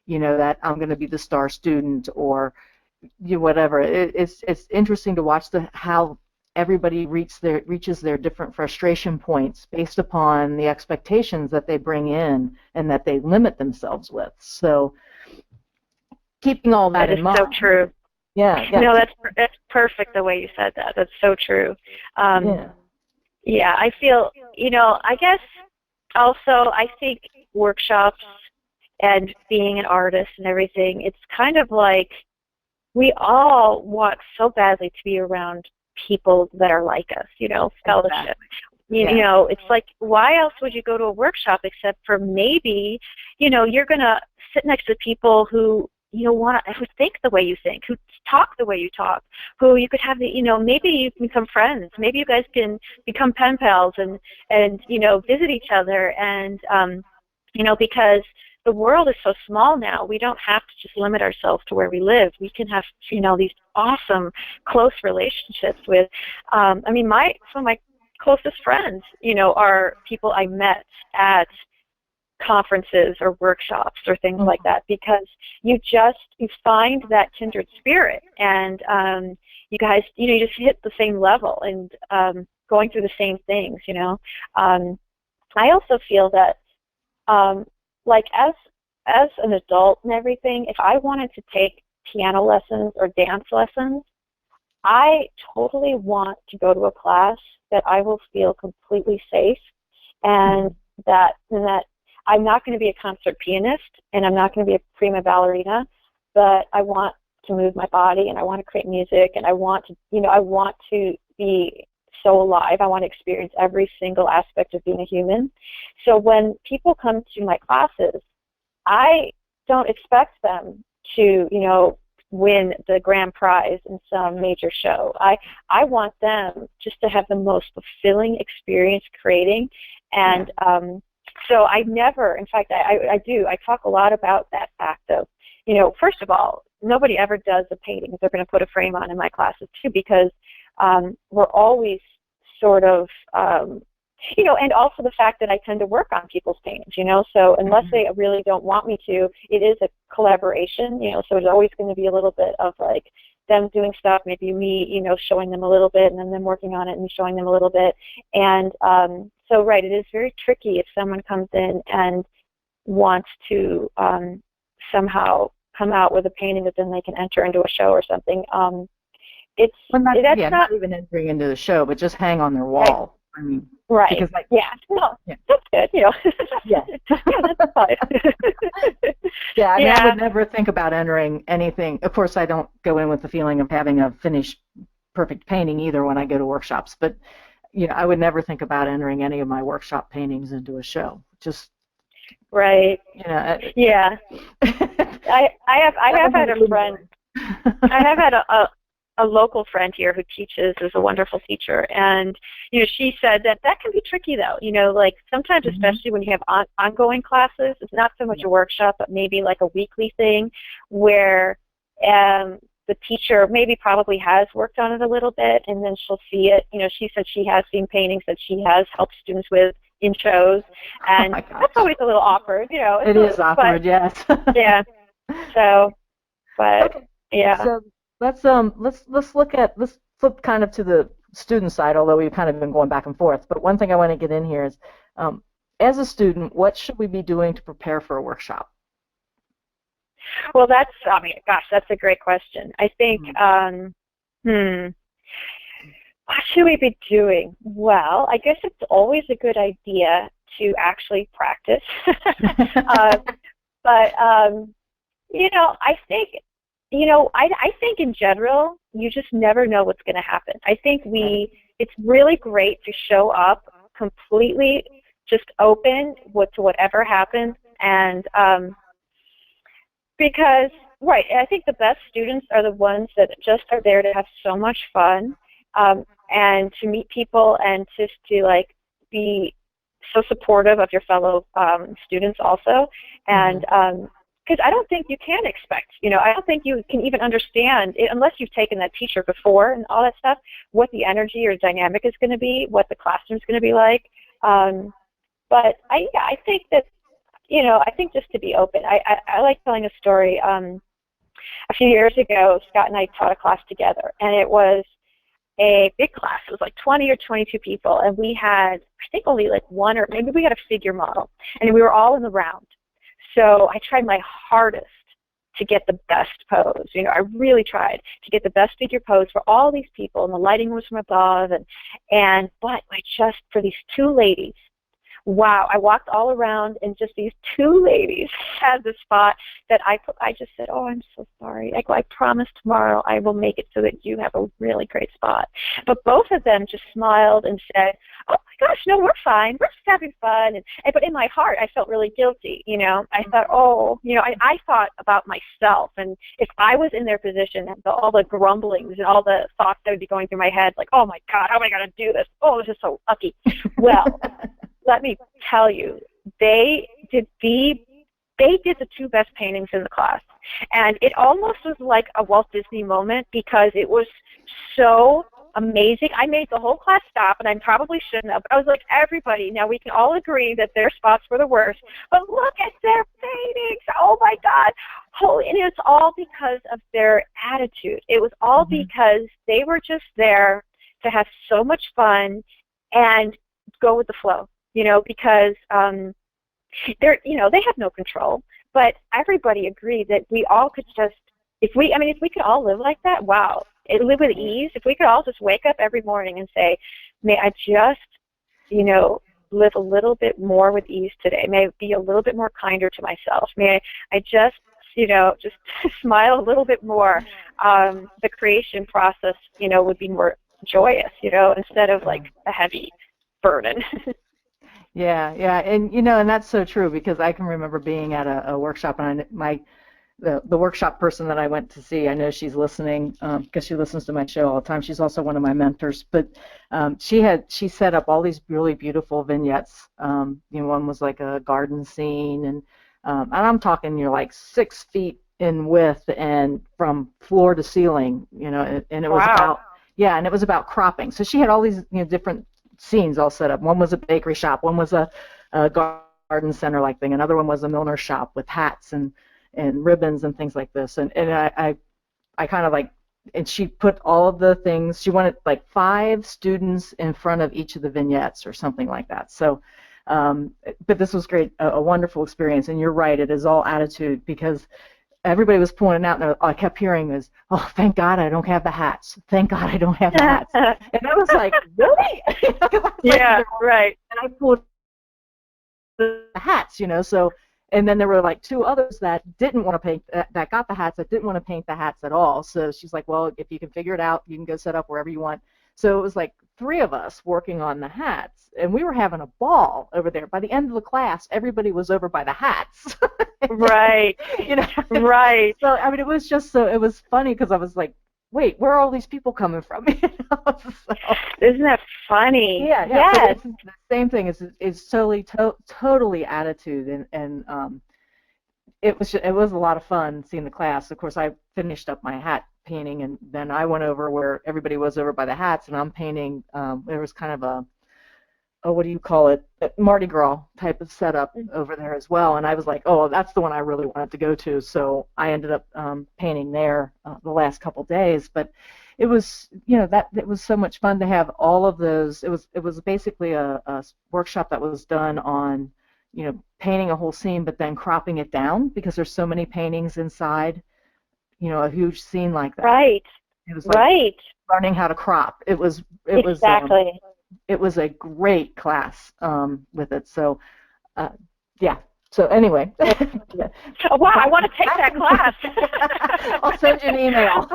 you know, that I'm going to be the star student, or whatever. It's interesting to watch how everybody reaches their different frustration points based upon the expectations that they bring in and that they limit themselves with. So keeping all that in mind. That is so true. Yeah. No, that's perfect the way you said that. That's so true. Yeah, I feel, you know, I guess also I think workshops and being an artist and everything, it's kind of like we all want so badly to be around people that are like us, you know, fellowship. Exactly. You know, it's like, why else would you go to a workshop except for maybe, you know, you're going to sit next to people who, you know, who think the way you think, who talk the way you talk, who you could have, you know, maybe you can become friends. Maybe you guys can become pen pals and you know, visit each other. And, you know, because the world is so small now, we don't have to just limit ourselves to where we live. We can have, you know, these awesome, close relationships with, I mean, some of my closest friends, you know, are people I met at conferences or workshops or things like that, because you find that kindred spirit, and you guys, you know, you just hit the same level and going through the same things, you know. I also feel that like as an adult and everything, if I wanted to take piano lessons or dance lessons, I totally want to go to a class that I will feel completely safe, and that I'm not going to be a concert pianist and I'm not going to be a prima ballerina, but I want to move my body and I want to create music, and I want to, you know, I want to be so alive. I want to experience every single aspect of being a human. So when people come to my classes, I don't expect them to, you know, win the grand prize in some major show. I want them just to have the most fulfilling experience creating. And so I never, in fact, I talk a lot about that fact of, you know, first of all, nobody ever does a painting. They're going to put a frame on in my classes too, because we're always sort of and also the fact that I tend to work on people's paintings, so unless they really don't want me to, it is a collaboration, so there's always going to be a little bit of like them doing stuff, maybe me, showing them a little bit, and then them working on it and showing them a little bit. And so, right, it is very tricky if someone comes in and wants to somehow come out with a painting that then they can enter into a show or something. That's not even entering into the show, but just hang on their wall. Right. I mean, right. Well, that's good, Yeah. Yeah, that's fine. Yeah, I mean, I would never think about entering anything. Of course, I don't go in with the feeling of having a finished, perfect painting either when I go to workshops. But, I would never think about entering any of my workshop paintings into a show. Just right. Yeah. I have had a friend. I have had a local friend here who teaches, is a wonderful teacher, and she said that can be tricky though, like sometimes, especially when you have ongoing classes, it's not so much a workshop, but maybe like a weekly thing where the teacher maybe probably has worked on it a little bit, and then she'll see it. She said she has seen paintings that she has helped students with in shows, and that's always a little awkward, It is awkward, yes. Yeah. So, but okay. Yeah. So let's flip kind of to the student side, although we've kind of been going back and forth. But one thing I want to get in here is, as a student, what should we be doing to prepare for a workshop? Well, that's a great question. I think, what should we be doing? Well, I guess it's always a good idea to actually practice. But I think in general, you just never know what's going to happen. I think it's really great to show up completely just open to whatever happens, and because, right, I think the best students are the ones that just are there to have so much fun, and to meet people, and just to like be so supportive of your fellow students also, and because I don't think you can expect, I don't think you can even understand, unless you've taken that teacher before and all that stuff, what the energy or dynamic is going to be, what the classroom is going to be like. But I think that, I think just to be open. I like telling a story. A few years ago, Scott and I taught a class together, and it was a big class. It was like 20 or 22 people, and we had, I think, only like one, or maybe we had a figure model, and we were all in the round. So I tried my hardest to get the best pose. I really tried to get the best figure pose for all these people, and the lighting was from above, but for these two ladies, wow, I walked all around, and just these two ladies had the spot that I just said, oh, I'm so sorry. I promise tomorrow I will make it so that you have a really great spot. But both of them just smiled and said, oh my gosh, no, we're fine. We're just having fun. But in my heart, I felt really guilty. I thought, I thought about myself, and if I was in their position, and all the grumblings and all the thoughts that would be going through my head, like, oh my God, how am I going to do this? Oh, this is so lucky. Well, let me tell you, they did the two best paintings in the class. And it almost was like a Walt Disney moment, because it was so amazing. I made the whole class stop, and I probably shouldn't have. I was like, everybody, now we can all agree that their spots were the worst, but look at their paintings. Oh my God. And it's all because of their attitude. It was all because they were just there to have so much fun and go with the flow. Because they have no control, but everybody agreed that we all could just, if we could all live like that, wow, live with ease. If we could all just wake up every morning and say, may I just, live a little bit more with ease today. May I be a little bit more kinder to myself. May I just, just smile a little bit more. The creation process, would be more joyous, instead of like a heavy burden. Yeah, and and that's so true, because I can remember being at a workshop, and the workshop person that I went to see, I know she's listening, because she listens to my show all the time. She's also one of my mentors, but she set up all these really beautiful vignettes. One was like a garden scene, and I'm talking like 6 feet in width and from floor to ceiling, and it was about cropping. So she had all these different scenes all set up. One was a bakery shop, one was a garden center like thing, another one was a milliner's shop with hats and ribbons and things like this. And I kind of like, and she put all of the things, she wanted like 5 students in front of each of the vignettes or something like that. So, but this was great, a wonderful experience. And you're right, it is all attitude, because everybody was pointing out, and I kept hearing is, oh, thank God I don't have the hats. Thank God I don't have the hats. And I was like, really? Yeah, like, right. And I pulled the hats, so, and then there were like 2 others that didn't want to paint, that got the hats, that didn't want to paint the hats at all. So she's like, well, if you can figure it out, you can go set up wherever you want. So it was like 3 of us working on the hats, and we were having a ball over there. By the end of the class, everybody was over by the hats. Right. Right. So, I mean, it was just so, it was funny because I was like, wait, where are all these people coming from? So, isn't that funny? Yeah. Yes. It's the same thing. It's totally attitude, and it was a lot of fun seeing the class. Of course, I finished up my hat painting, and then I went over where everybody was over by the hats, and I'm painting. There was kind of a what do you call it, Mardi Gras type of setup over there as well. And I was like, oh, that's the one I really wanted to go to. So I ended up painting there the last couple days. But it was, it was so much fun to have all of those. It was basically a workshop that was done on, painting a whole scene, but then cropping it down because there's so many paintings inside, a huge scene like that. Right. It was like learning how to crop. It was exactly. It was a great class with it. So, yeah. So anyway. Oh, wow, I want to take that class. I'll send you an email.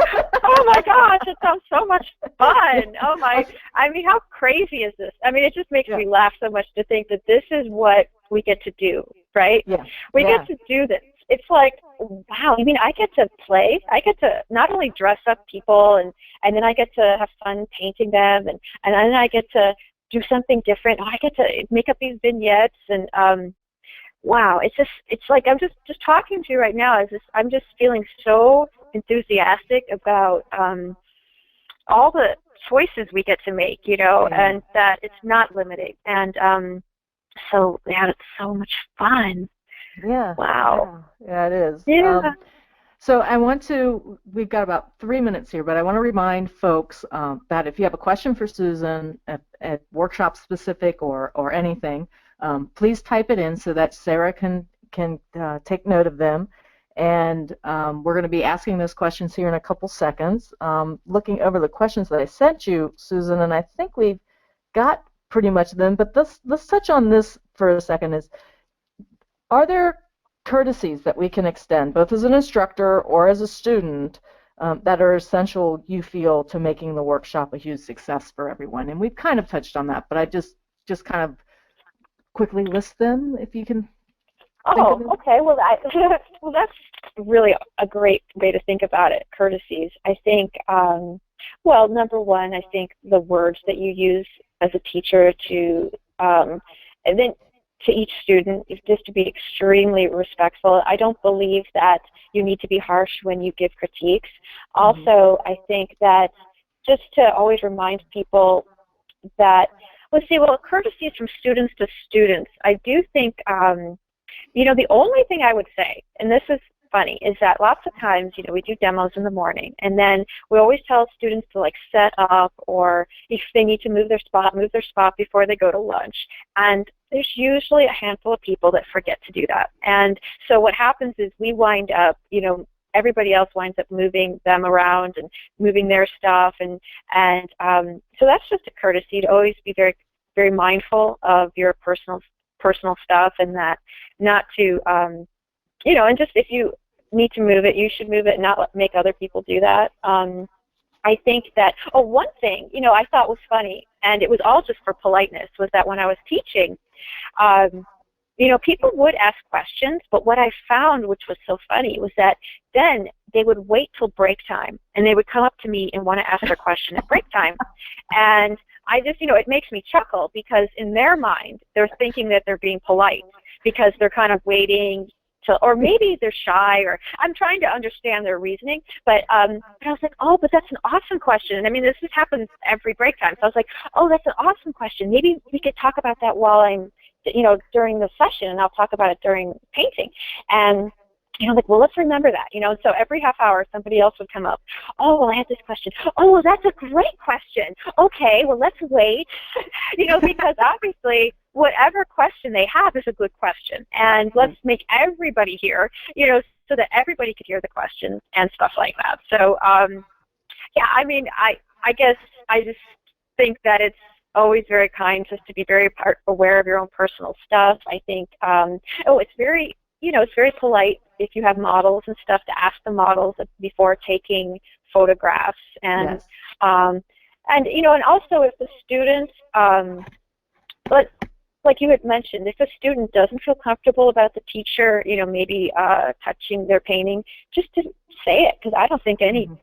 Oh my gosh, it sounds so much fun. Oh my, I mean, how crazy is this? I mean, it just makes me laugh so much to think that this is what we get to do, right? Yeah. We get to do this. It's like, wow, I mean, I get to play. I get to not only dress up people, and then I get to have fun painting them, and then I get to do something different. I get to make up these vignettes, and wow, it's like I'm just talking to you right now. I'm just feeling so enthusiastic about all the choices we get to make, and that it's not limiting. And so yeah, it's so much fun. Yeah. Wow. Yeah, it is. Yeah. So we've got about 3 minutes here, but I want to remind folks that if you have a question for Susan at workshop specific or anything, please type it in so that Sarah can take note of them. And we're going to be asking those questions here in a couple seconds. Looking over the questions that I sent you, Susan, and I think we've got pretty much them, but let's touch on this for a second. Are there courtesies that we can extend, both as an instructor or as a student, that are essential, you feel, to making the workshop a huge success for everyone? And we've kind of touched on that, but I just kind of quickly list them, if you can. Oh, okay. Well, well, that's really a great way to think about it, courtesies. I think, well, number one, I think the words that you use as a teacher to, and then to each student is just to be extremely respectful. I don't believe that you need to be harsh when you give critiques. Also, I think that just to always remind people that, courtesies from students to students. I do think, the only thing I would say, and this is funny, is that lots of times, we do demos in the morning, and then we always tell students to set up, or if they need to move their spot before they go to lunch. And there's usually a handful of people that forget to do that. And so what happens is we wind up, everybody else winds up moving them around and moving their stuff, and so that's just a courtesy to always be very, very mindful of your personal stuff, and that not to, and just if you need to move it, you should move it and not make other people do that. I think that, one thing, I thought was funny, and it was all just for politeness, was that when I was teaching, people would ask questions, but what I found, which was so funny, was that then they would wait till break time, and they would come up to me and want to ask their question at break time. And I just, it makes me chuckle, because in their mind, they're thinking that they're being polite, because they're kind of waiting or maybe they're shy, or I'm trying to understand their reasoning. But I was like, oh, but that's an awesome question. And I mean, this happens every break time. So I was like, oh, that's an awesome question. Maybe we could talk about that while I'm, during the session, and I'll talk about it during painting. And like, well, let's remember that, so every half hour somebody else would come up. Oh, well, I had this question. Oh, well, that's a great question. Okay, well, let's wait, because obviously whatever question they have is a good question. And let's make everybody hear, so that everybody could hear the questions and stuff like that. So, yeah, I mean, I guess I just think that it's always very kind just to be very aware of your own personal stuff. I think, it's very, it's very polite if you have models and stuff to ask the models before taking photographs. And, yes. And also if the students, but like you had mentioned, if a student doesn't feel comfortable about the teacher, maybe touching their painting, just to say it, because I don't think I mean,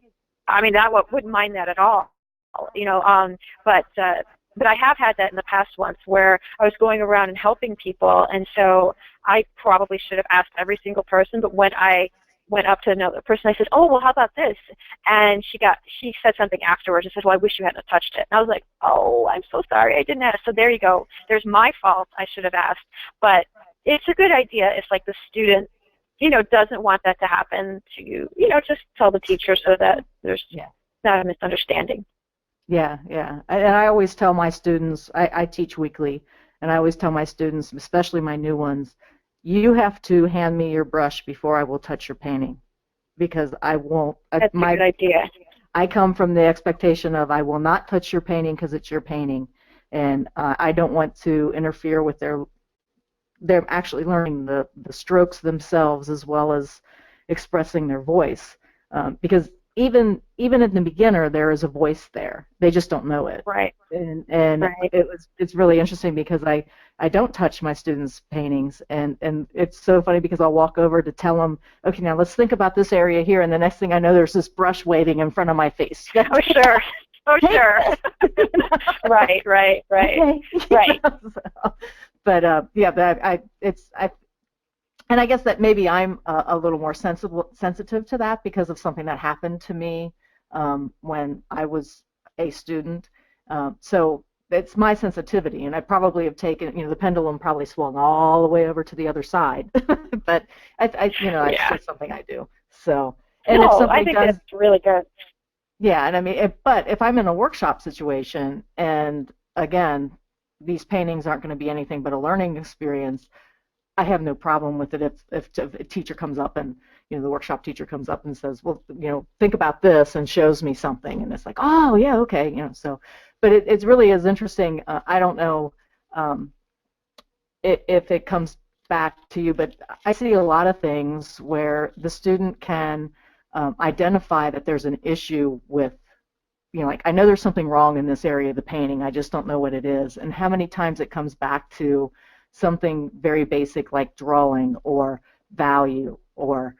wouldn't mind that at all, but I have had that in the past once where I was going around and helping people, and so I probably should have asked every single person, but when I went up to another person, I said, oh, well, how about this? And she said something afterwards and said, well, I wish you hadn't touched it. And I was like, oh, I'm so sorry, I didn't ask. So there you go. There's my fault. I should have asked. But it's a good idea if, like, the student, doesn't want that to happen to, just tell the teacher so that there's not a misunderstanding. Yeah, yeah. And I always tell my students, I teach weekly, and I always tell my students, especially my new ones, you have to hand me your brush before I will touch your painting, because I won't. That's a good idea. I come from the expectation of I will not touch your painting because it's your painting, and I don't want to interfere with they're actually learning the strokes themselves as well as expressing their voice, because even in the beginner there is a voice there. They just don't know it. Right. And right. It's really interesting because I don't touch my students' paintings, and it's so funny because I'll walk over to tell them, okay, now let's think about this area here, and the next thing I know there's this brush waving in front of my face. Oh, sure. Oh, sure. Right. Okay. Right. But and I guess that maybe I'm a little more sensitive to that because of something that happened to me when I was a student. So it's my sensitivity, and I probably have taken, the pendulum probably swung all the way over to the other side. But it's something I do. So, and no, if somebody I think that's really good. Yeah, and I mean, but if I'm in a workshop situation, and again, these paintings aren't going to be anything but a learning experience, I have no problem with it if a teacher comes up and, the workshop teacher comes up and says, well, think about this, and shows me something, and it's like, oh, yeah, okay, so, but it really is interesting. I don't know if it comes back to you, but I see a lot of things where the student can identify that there's an issue with, like, I know there's something wrong in this area of the painting, I just don't know what it is, and how many times it comes back to something very basic like drawing or value, or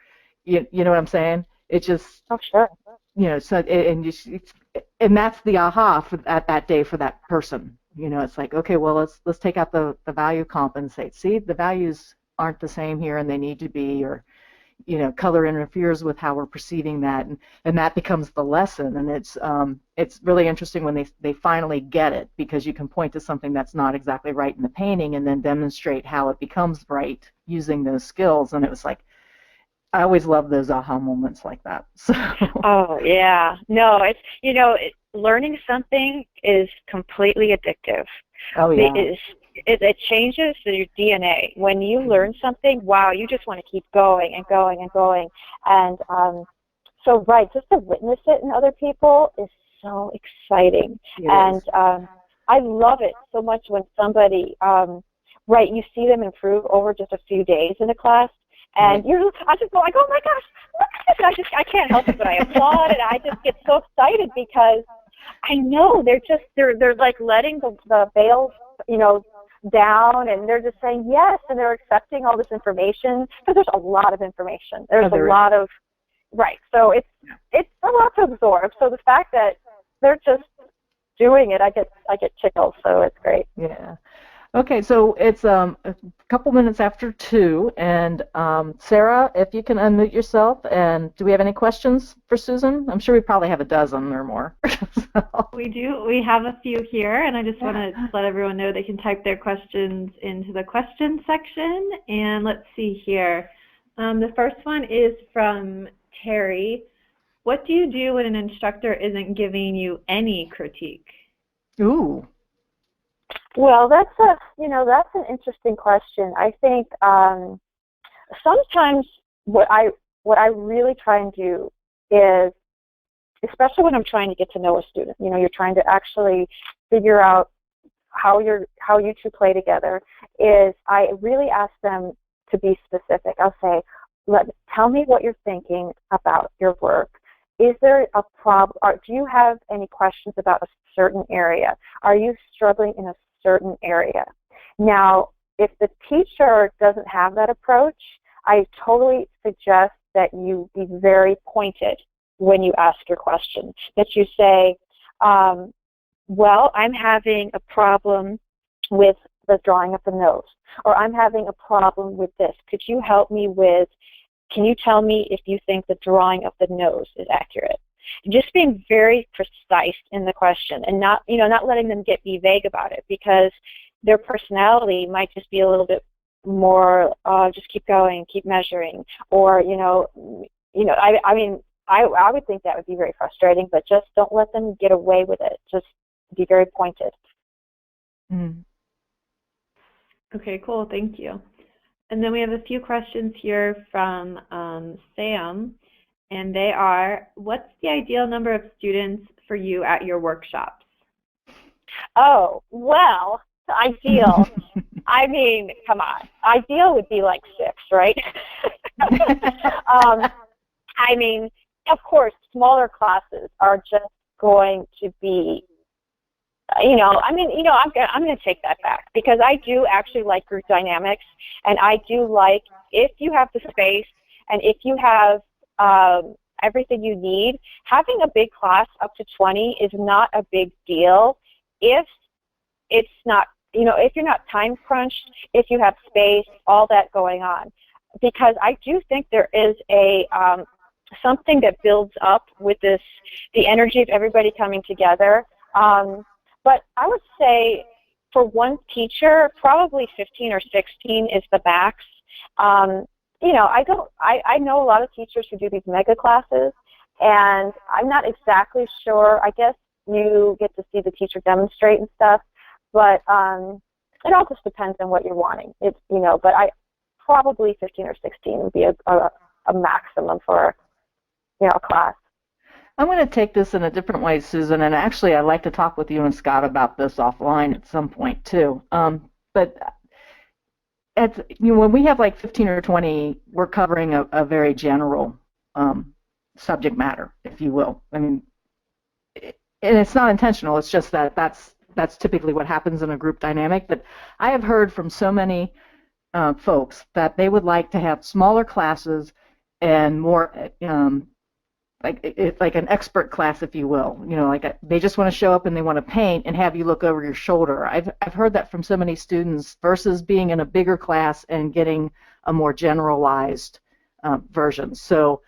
you know what I'm saying? It just, oh, sure. So and that's the aha at that day for that person. It's like, okay, well, let's take out the value comp and say, see, the values aren't the same here, and they need to be, or color interferes with how we're perceiving that, and that becomes the lesson. And it's really interesting when they finally get it, because you can point to something that's not exactly right in the painting and then demonstrate how it becomes right using those skills. And it was like, I always love those aha moments like that. So. Oh, yeah. No, it's, learning something is completely addictive. Oh, yeah. It changes your DNA. When you learn something, wow, you just want to keep going and going and going. And so, right, just to witness it in other people is so exciting. And I love it so much when somebody, you see them improve over just a few days in a class. And I just go like, oh my gosh, look at this! I can't help it, but I applaud, and I just get so excited because I know they're like letting the veils, down, and they're just saying yes, and they're accepting all this information, because there's a lot of information. There's a lot of, right. So it's a lot to absorb. So the fact that they're just doing it, I get tickled. So it's great. Yeah. Okay, so it's a couple minutes after 2, and Sarah, if you can unmute yourself, and do we have any questions for Susan? I'm sure we probably have a dozen or more. So, We do. We have a few here, and I just want to let everyone know they can type their questions into the questions section. And let's see here. The first one is from Terry. What do you do when an instructor isn't giving you any critique? ooh. Well, that's an interesting question. I think sometimes what I really try and do is, especially when I'm trying to get to know a student, you're trying to actually figure out how you two play together, is I really ask them to be specific. I'll say, tell me what you're thinking about your work. Is there a problem, or do you have any questions about a certain area? Are you struggling in a certain area? Now, if the teacher doesn't have that approach, I totally suggest that you be very pointed when you ask your question, that you say, well, I'm having a problem with the drawing of the nose, or I'm having a problem with this. Could you help me with, can you tell me if you think the drawing of the nose is accurate? Just being very precise in the question, and not letting them be vague about it, because their personality might just be a little bit more, just keep going, keep measuring, or I would think that would be very frustrating, but just don't let them get away with it. Just be very pointed. Mm. Okay, cool. Thank you. And then we have a few questions here from Sam, and they are, what's the ideal number of students for you at your workshops? Oh, well, ideal. I mean, come on. Ideal would be like 6, right? I mean, of course, smaller classes are just going to be, I'm going to take that back, because I do actually like group dynamics, and I do like, if you have the space and if you have everything you need, having a big class up to 20 is not a big deal if it's not, if you're not time crunched, if you have space, all that going on. Because I do think there is a something that builds up with the energy of everybody coming together. But I would say for one teacher, probably 15 or 16 is the max. I know a lot of teachers who do these mega classes, and I'm not exactly sure. I guess you get to see the teacher demonstrate and stuff, but it all just depends on what you're wanting. But I probably 15 or 16 would be a maximum for a class. I'm going to take this in a different way, Susan, and actually I'd like to talk with you and Scott about this offline at some point too. But when we have like 15 or 20, we're covering a very general subject matter, if you will. I mean, and it's not intentional. It's just that's typically what happens in a group dynamic. But I have heard from so many folks that they would like to have smaller classes and more like an expert class, if you will. They just want to show up and they want to paint and have you look over your shoulder. I've heard that from so many students, versus being in a bigger class and getting a more generalized version. So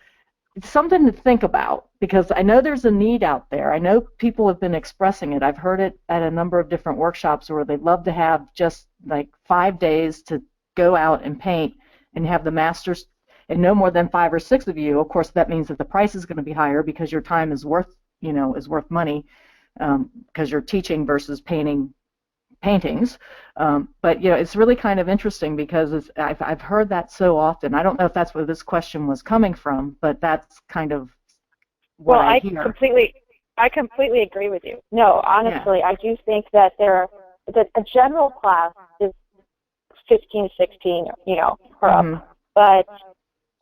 it's something to think about, because I know there's a need out there. I know people have been expressing it. I've heard it at a number of different workshops where they'd love to have just like 5 days to go out and paint and have the masters, and no more than 5 or 6 of you. Of course, that means that the price is going to be higher, because your time is worth money, because you're teaching versus painting paintings. But it's really kind of interesting, because I've heard that so often. I don't know if that's where this question was coming from, but that's kind of what I hear. I completely agree with you. No, honestly, yeah. I do think that a general class is 15, 16, or up, but.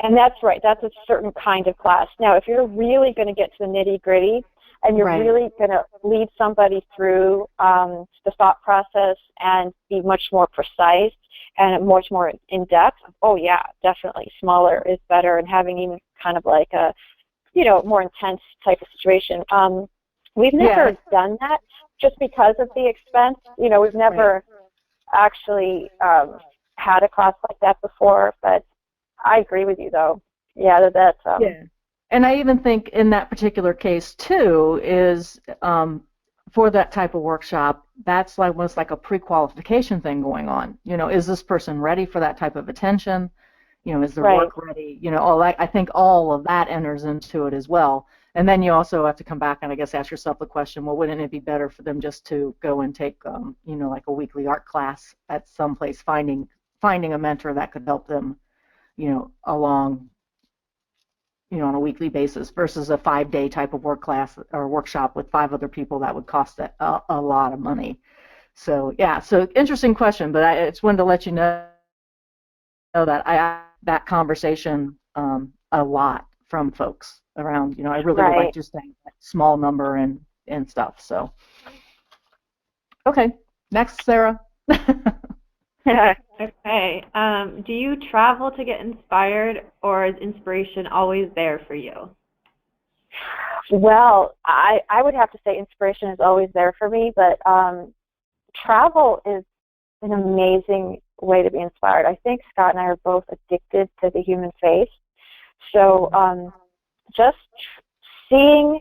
And that's right. That's a certain kind of class. Now, if you're really going to get to the nitty-gritty, and you're really going to lead somebody through the thought process and be much more precise and much more in-depth, oh, yeah, definitely. Smaller is better, and having even kind of like a, more intense type of situation. We've never done that just because of the expense. We've never actually had a class like that before, but I agree with you, though. Yeah, that's Yeah. And I even think in that particular case, too, is for that type of workshop, that's like almost like a pre-qualification thing going on. You know, is this person ready for that type of attention? You know, is their right. work ready? You know, all that, I think all of that enters into it as well. And then you also have to come back and I guess ask yourself the question, well, wouldn't it be better for them just to go and take, you know, like a weekly art class at some place, finding a mentor that could help them, you know, along, you know, on a weekly basis versus a 5-day type of work class or workshop with 5 other people that would cost a lot of money. So yeah, so interesting question, but I just wanted to let you know that I that conversation a lot from folks around, you know, I really would like Right. to stay that small number and stuff. So okay, next, Sarah. Okay. Do you travel to get inspired, or is inspiration always there for you? Well, I would have to say inspiration is always there for me, but travel is an amazing way to be inspired. I think Scott and I are both addicted to the human face. So just seeing,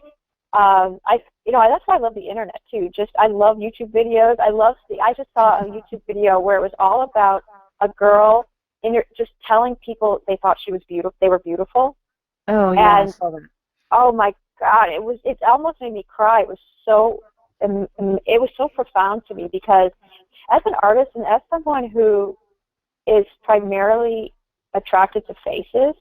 that's why I love the internet too. I love YouTube videos. I just saw a YouTube video where it was all about a girl just telling people they thought she was beautiful. They were beautiful. Oh yeah, I And saw that. oh my God, it almost made me cry. It was so profound to me because as an artist and as someone who is primarily attracted to faces,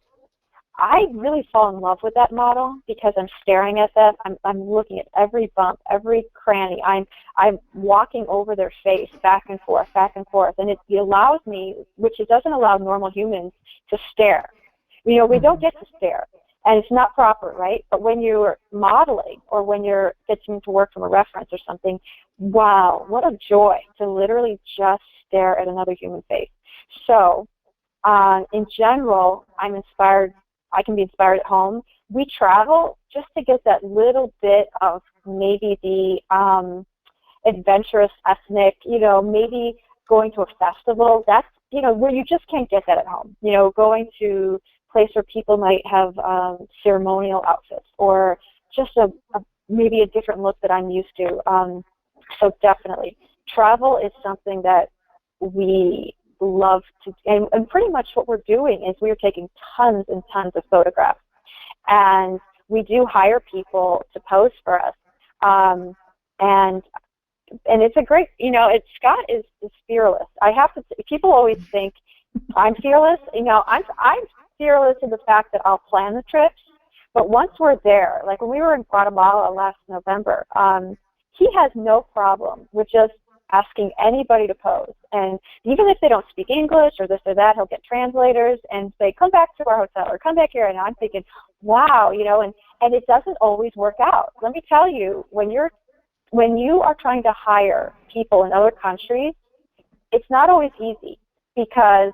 I really fall in love with that model because I'm staring at them. I'm looking at every bump, every cranny. I'm walking over their face back and forth, and it allows me, which it doesn't allow normal humans to stare. You know, we don't get to stare, and it's not proper, right? But when you're modeling or when you're getting to work from a reference or something, wow, what a joy to literally just stare at another human face. So, in general, I'm inspired. I can be inspired at home. We travel just to get that little bit of maybe the adventurous ethnic, you know, maybe going to a festival. That's, you know, where you just can't get that at home. You know, going to a place where people might have ceremonial outfits or just maybe a different look that I'm used to. So definitely, travel is something that we love to, and pretty much what we're doing is we're taking tons and tons of photographs, and we do hire people to pose for us, and it's a great, you know, Scott is fearless. I have to. People always think I'm fearless. You know, I'm fearless in the fact that I'll plan the trips, but once we're there, like when we were in Guatemala last November, he has no problem with just asking anybody to pose. And even if they don't speak English or this or that, he'll get translators and say, come back to our hotel or come back here. And I'm thinking, wow, you know, and it doesn't always work out. Let me tell you, when you are trying to hire people in other countries, it's not always easy because,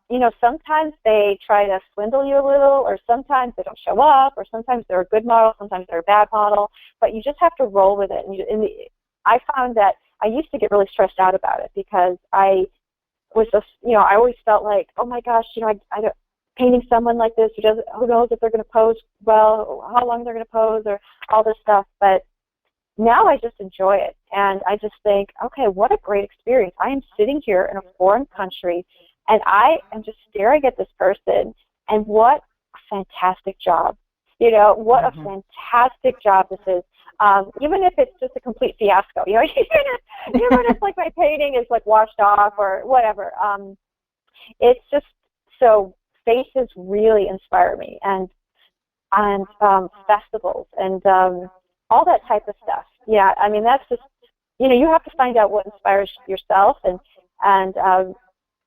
you know, sometimes they try to swindle you a little, or sometimes they don't show up, or sometimes they're a good model, sometimes they're a bad model, but you just have to roll with it. I found that I used to get really stressed out about it because I was just, you know, I always felt like, oh my gosh, you know, I don't, painting someone like this who knows if they're going to pose well, how long they're going to pose, or all this stuff. But now I just enjoy it, and I just think, okay, what a great experience. I am sitting here in a foreign country, and I am just staring at this person, and what a fantastic job. You know, what a fantastic job this is. Even if it's just a complete fiasco, you know, even if like my painting is like washed off or whatever, it's just, so faces really inspire me, and festivals and all that type of stuff. Yeah, I mean, that's just, you know, you have to find out what inspires yourself, and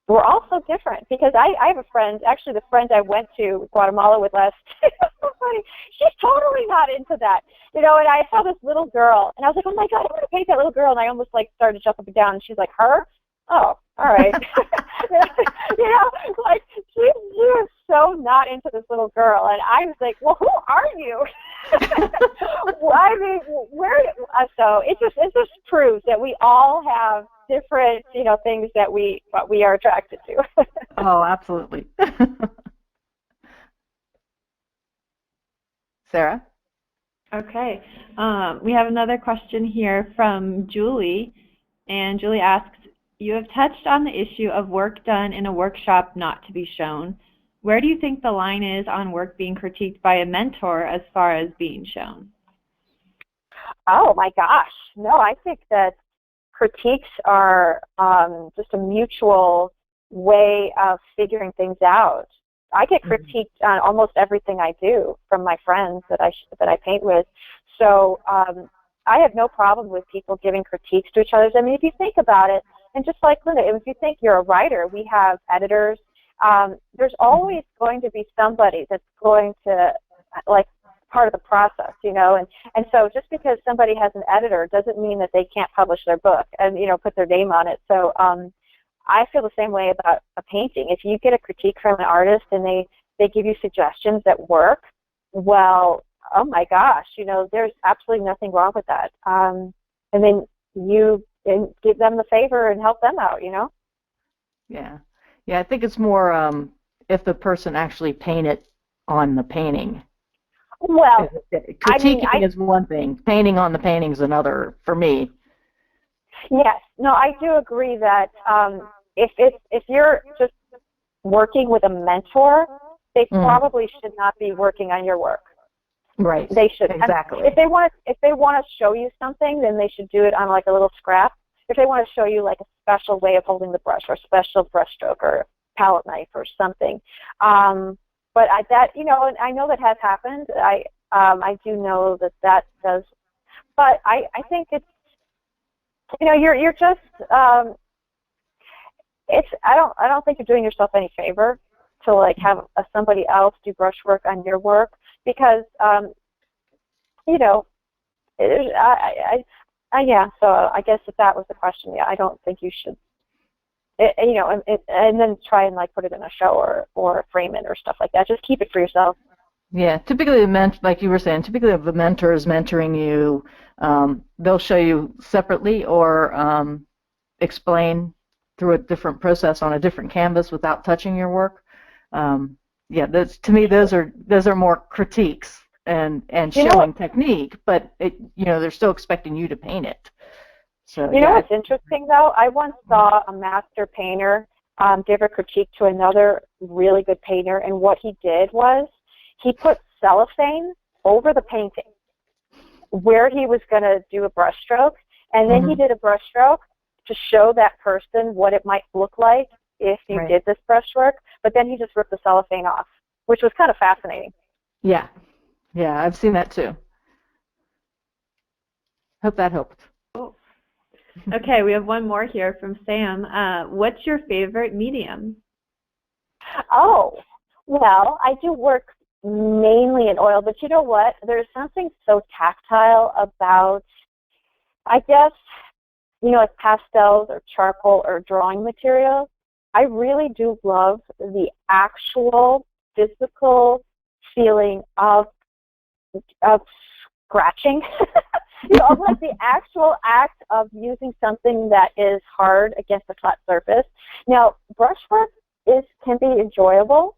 we're all so different because I have a friend, actually the friend I went to Guatemala with last, it's so funny, she's totally not into that, you know, and I saw this little girl, and I was like, oh my God, I want to paint that little girl, and I almost like started to jump up and down, and she's like, her? oh, all right. Like she was so not into this little girl, and I was like, well, who are you? Well, I mean, so it just proves that we all have different, things that we are attracted to. Oh, absolutely. Sarah? Okay. We have another question here from Julie, and Julie asks, you have touched on the issue of work done in a workshop not to be shown. Where do you think the line is on work being critiqued by a mentor as far as being shown? Oh my gosh. No, I think that critiques are just a mutual way of figuring things out. I get critiqued on almost everything I do from my friends that I paint with. So I have no problem with people giving critiques to each other. I mean, if you think about it, and just like Linda, if you think you're a writer, we have editors. There's always going to be somebody that's going to, like, part of the process, and so just because somebody has an editor doesn't mean that they can't publish their book and, put their name on it. So I feel the same way about a painting. If you get a critique from an artist and they give you suggestions that work, well, oh my gosh, there's absolutely nothing wrong with that. And then you give them the favor and help them out, Yeah. Yeah, I think it's more if the person actually painted on the painting. Well, critiquing is one thing. Painting on the painting is another for me. Yes. No, I do agree that if you're just working with a mentor, they probably should not be working on your work. Right. They should. Exactly. If they want to show you something, then they should do it on like a little scrap. If they want to show you like a special way of holding the brush or a special brush stroke or palette knife or something. But and I know that has happened. I do know that does. But I think it's, you're just I don't think you're doing yourself any favor to like have somebody else do brushwork on your work, because yeah. So I guess if that was the question, yeah, I don't think you should. And then try and like put it in a show or frame it or stuff like that. Just keep it for yourself. Yeah, typically like you were saying, typically if the mentor is mentoring you, they'll show you separately or explain through a different process on a different canvas without touching your work. Yeah, to me those are more critiques and showing technique, but they're still expecting you to paint it. So you know what's interesting though? I once saw a master painter give a critique to another really good painter, and what he did was he put cellophane over the painting where he was going to do a brush stroke, and then he did a brush stroke to show that person what it might look like if you did this brushwork, but then he just ripped the cellophane off, which was kind of fascinating. Yeah, I've seen that too. Hope that helped. Cool. Okay, we have one more here from Sam. What's your favorite medium? Oh, well, I do work mainly in oil, but you know what? There's something so tactile about, I guess, like pastels or charcoal or drawing materials. I really do love the actual physical feeling of scratching, of like the actual act of using something that is hard against a flat surface. Now, brushwork can be enjoyable,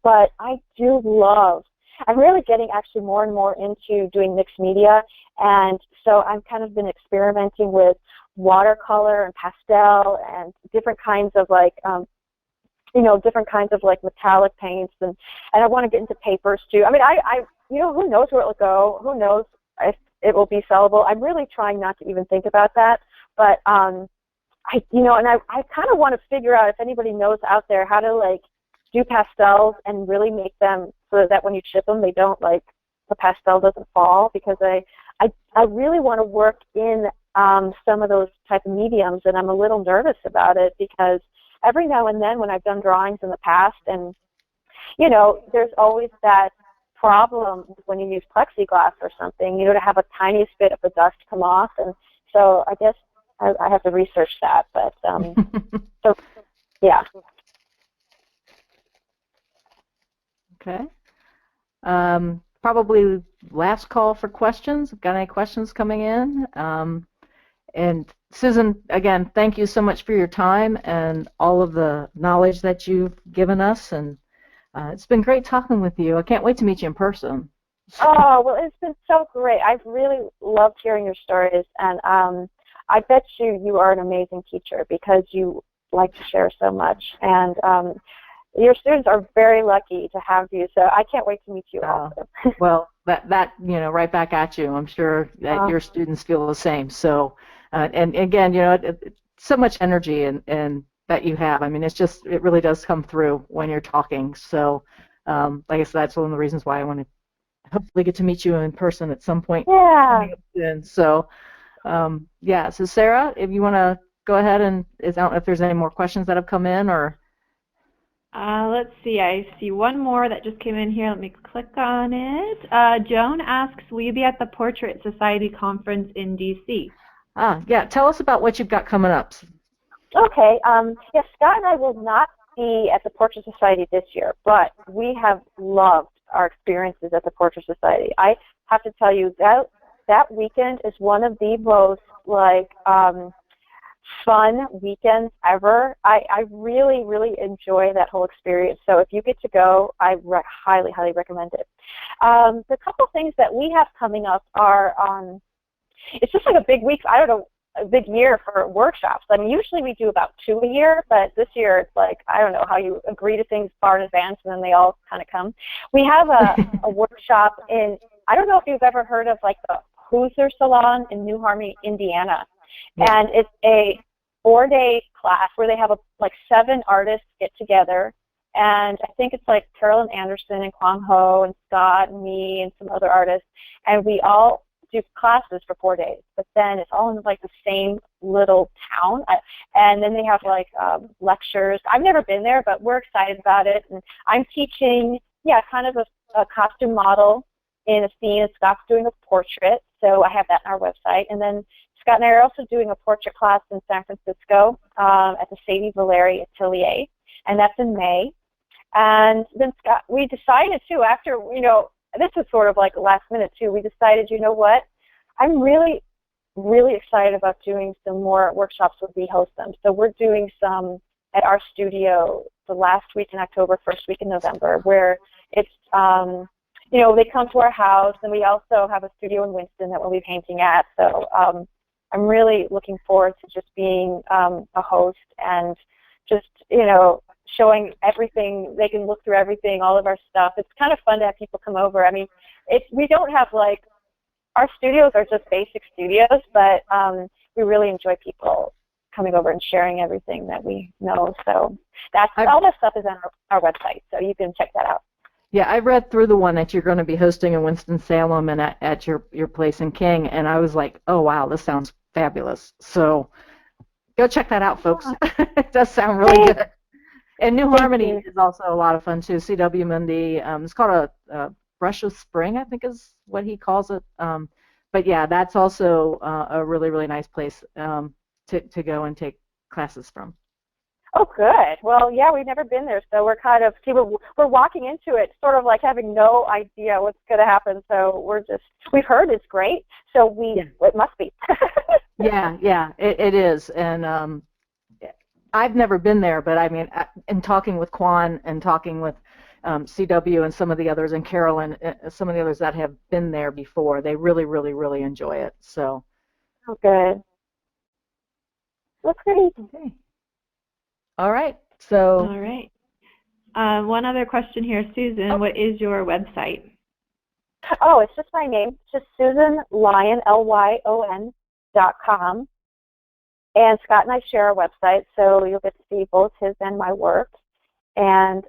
but I do love, I'm really getting actually more and more into doing mixed media, and so I've kind of been experimenting with watercolor and pastel and different kinds of like, different kinds of like metallic paints, and I want to get into papers too. I mean, who knows where it will go? Who knows if it will be sellable? I'm really trying not to even think about that, but I kind of want to figure out if anybody knows out there how to like do pastels and really make them so that when you chip them, they don't like, the pastel doesn't fall, because I really want to work in some of those type of mediums, and I'm a little nervous about it because every now and then when I've done drawings in the past, and there's always that problem when you use plexiglass or something, to have a tiniest bit of the dust come off, and so I guess I have to research that, but so yeah. Okay. Probably last call for questions. Got any questions coming in? And Susan, again, thank you so much for your time and all of the knowledge that you've given us. And it's been great talking with you. I can't wait to meet you in person. Oh, well, it's been so great. I've really loved hearing your stories, and I bet you are an amazing teacher because you like to share so much. And your students are very lucky to have you, so I can't wait to meet you also. Well, that right back at you. I'm sure that your students feel the same. So, and again, it's so much energy and that you have. I mean, it really does come through when you're talking. So, like I said, that's one of the reasons why I want to hopefully get to meet you in person at some point. Yeah. So, yeah. So, Sarah, if you want to go ahead and I don't know if there's any more questions that have come in or. Let's see. I see one more that just came in here. Let me click on it. Joan asks, will you be at the Portrait Society conference in D.C.? Yeah. Tell us about what you've got coming up. Okay. Yes, Scott and I will not be at the Portrait Society this year, but we have loved our experiences at the Portrait Society. I have to tell you that weekend is one of the most fun weekends ever. I really, really enjoy that whole experience. So if you get to go, I highly, highly recommend it. The couple things that we have coming up are, it's just like a big week, I don't know, a big year for workshops. I mean, usually we do about 2 a year, but this year it's like, I don't know how you agree to things far in advance and then they all kind of come. We have a workshop in, I don't know if you've ever heard of like the Fisler Salon in New Harmony, Indiana. Yeah. And it's a 4-day class where they have 7 artists get together, and I think it's like Carolyn Anderson and Kwang Ho and Scott and me and some other artists, and we all do classes for 4 days. But then it's all in the same little town, and then they have lectures. I've never been there, but we're excited about it. And I'm teaching, kind of a costume model in a scene, and Scott's doing a portrait, so I have that on our website. And then Scott and I are also doing a portrait class in San Francisco at the Sadie Valeri Atelier, and that's in May. And then Scott, we decided too, after, this was sort of like last minute too, we decided, you know what, I'm really, really excited about doing some more workshops where we host them. So we're doing some at our studio the last week in October, first week in November, where it's, they come to our house, and we also have a studio in Winston that we'll be painting at. So I'm really looking forward to just being a host and just, showing everything. They can look through everything, all of our stuff. It's kind of fun to have people come over. I mean, we don't have our studios are just basic studios, but we really enjoy people coming over and sharing everything that we know. So all that stuff is on our website, so you can check that out. Yeah, I read through the one that you're going to be hosting in Winston-Salem and at your place in King, and I was like, oh, wow, this sounds fabulous. So go check that out, folks. It does sound really good. And New Harmony is also a lot of fun, too. C.W. Mundy. It's called a Brush of Spring, I think is what he calls it. But, yeah, that's also a really, really nice place to go and take classes from. Oh, good. Well, yeah, we've never been there, so we're kind of, we're walking into it sort of like having no idea what's going to happen. So we've heard it's great, so it must be. Yeah, it is. And I've never been there, but I mean, in talking with Quan and talking with CW and some of the others, and Carolyn, some of the others that have been there before, they really, really, really enjoy it. So. Oh, good. Well, great. Okay. All right. So. All right. One other question here, Susan. What is your website? Oh, it's just my name. It's just Susan Lyon, LYON.com. And Scott and I share our website, so you'll get to see both his and my work. And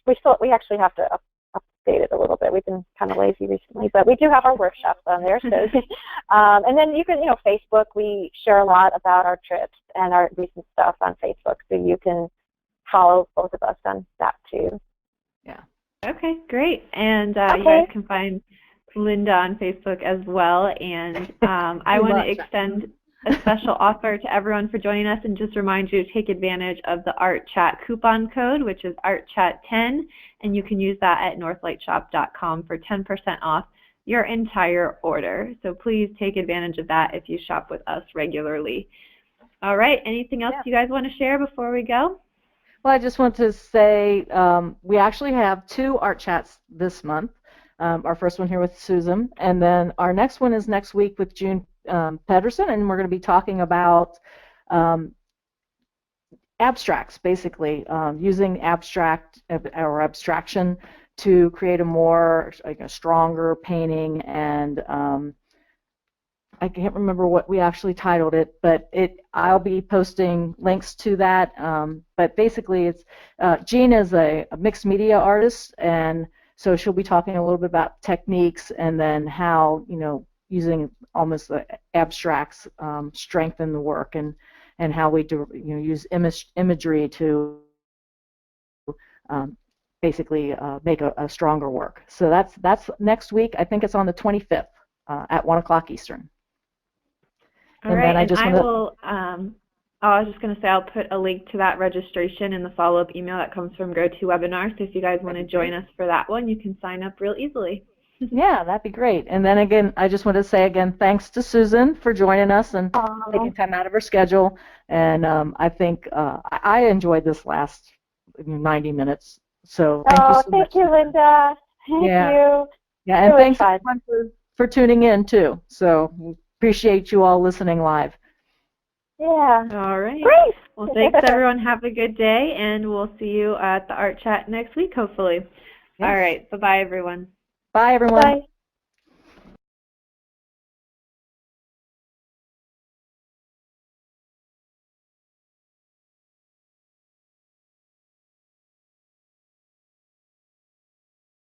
we actually have to update it a little bit. We've been kind of lazy recently, but we do have our workshops on there. So, and then you can, Facebook. We share a lot about our trips and our recent stuff on Facebook, so you can follow both of us on that too. Yeah. Okay, great. And you guys can find Linda on Facebook as well. And I want to extend a special offer to everyone for joining us, and just remind you to take advantage of the Art Chat coupon code, which is ArtChat10, and you can use that at northlightshop.com for 10% off your entire order. So please take advantage of that if you shop with us regularly. All right, anything else you guys want to share before we go? Well, I just want to say we actually have 2 art chats this month. Our first one here with Susan, and then our next one is next week with June Pedersen, and we're going to be talking about abstracts, basically using abstraction to create a more a stronger painting, and I can't remember what we actually titled it, but I'll be posting links to that. But basically, it's Jean is a mixed media artist, and so she'll be talking a little bit about techniques and then how using almost the abstracts strengthen the work, and how we do use imagery to basically make a stronger work. So that's next week. I think it's on the 25th at 1 o'clock Eastern. All right, I was just going to say I'll put a link to that registration in the follow-up email that comes from GoToWebinar. So if you guys want to join us for that one, you can sign up real easily. Yeah, that'd be great. And then again, I just want to say again, thanks to Susan for joining us and taking time out of her schedule. And I think I enjoyed this last 90 minutes. So thank you so much. Thank you, Linda. Thank you. Yeah, and thanks everyone for tuning in too. So appreciate you all listening live. Yeah. All right. Great. Well, thanks everyone. Have a good day, and we'll see you at the Art Chat next week, hopefully. Yes. All right. Bye-bye, everyone. Bye, everyone. Bye.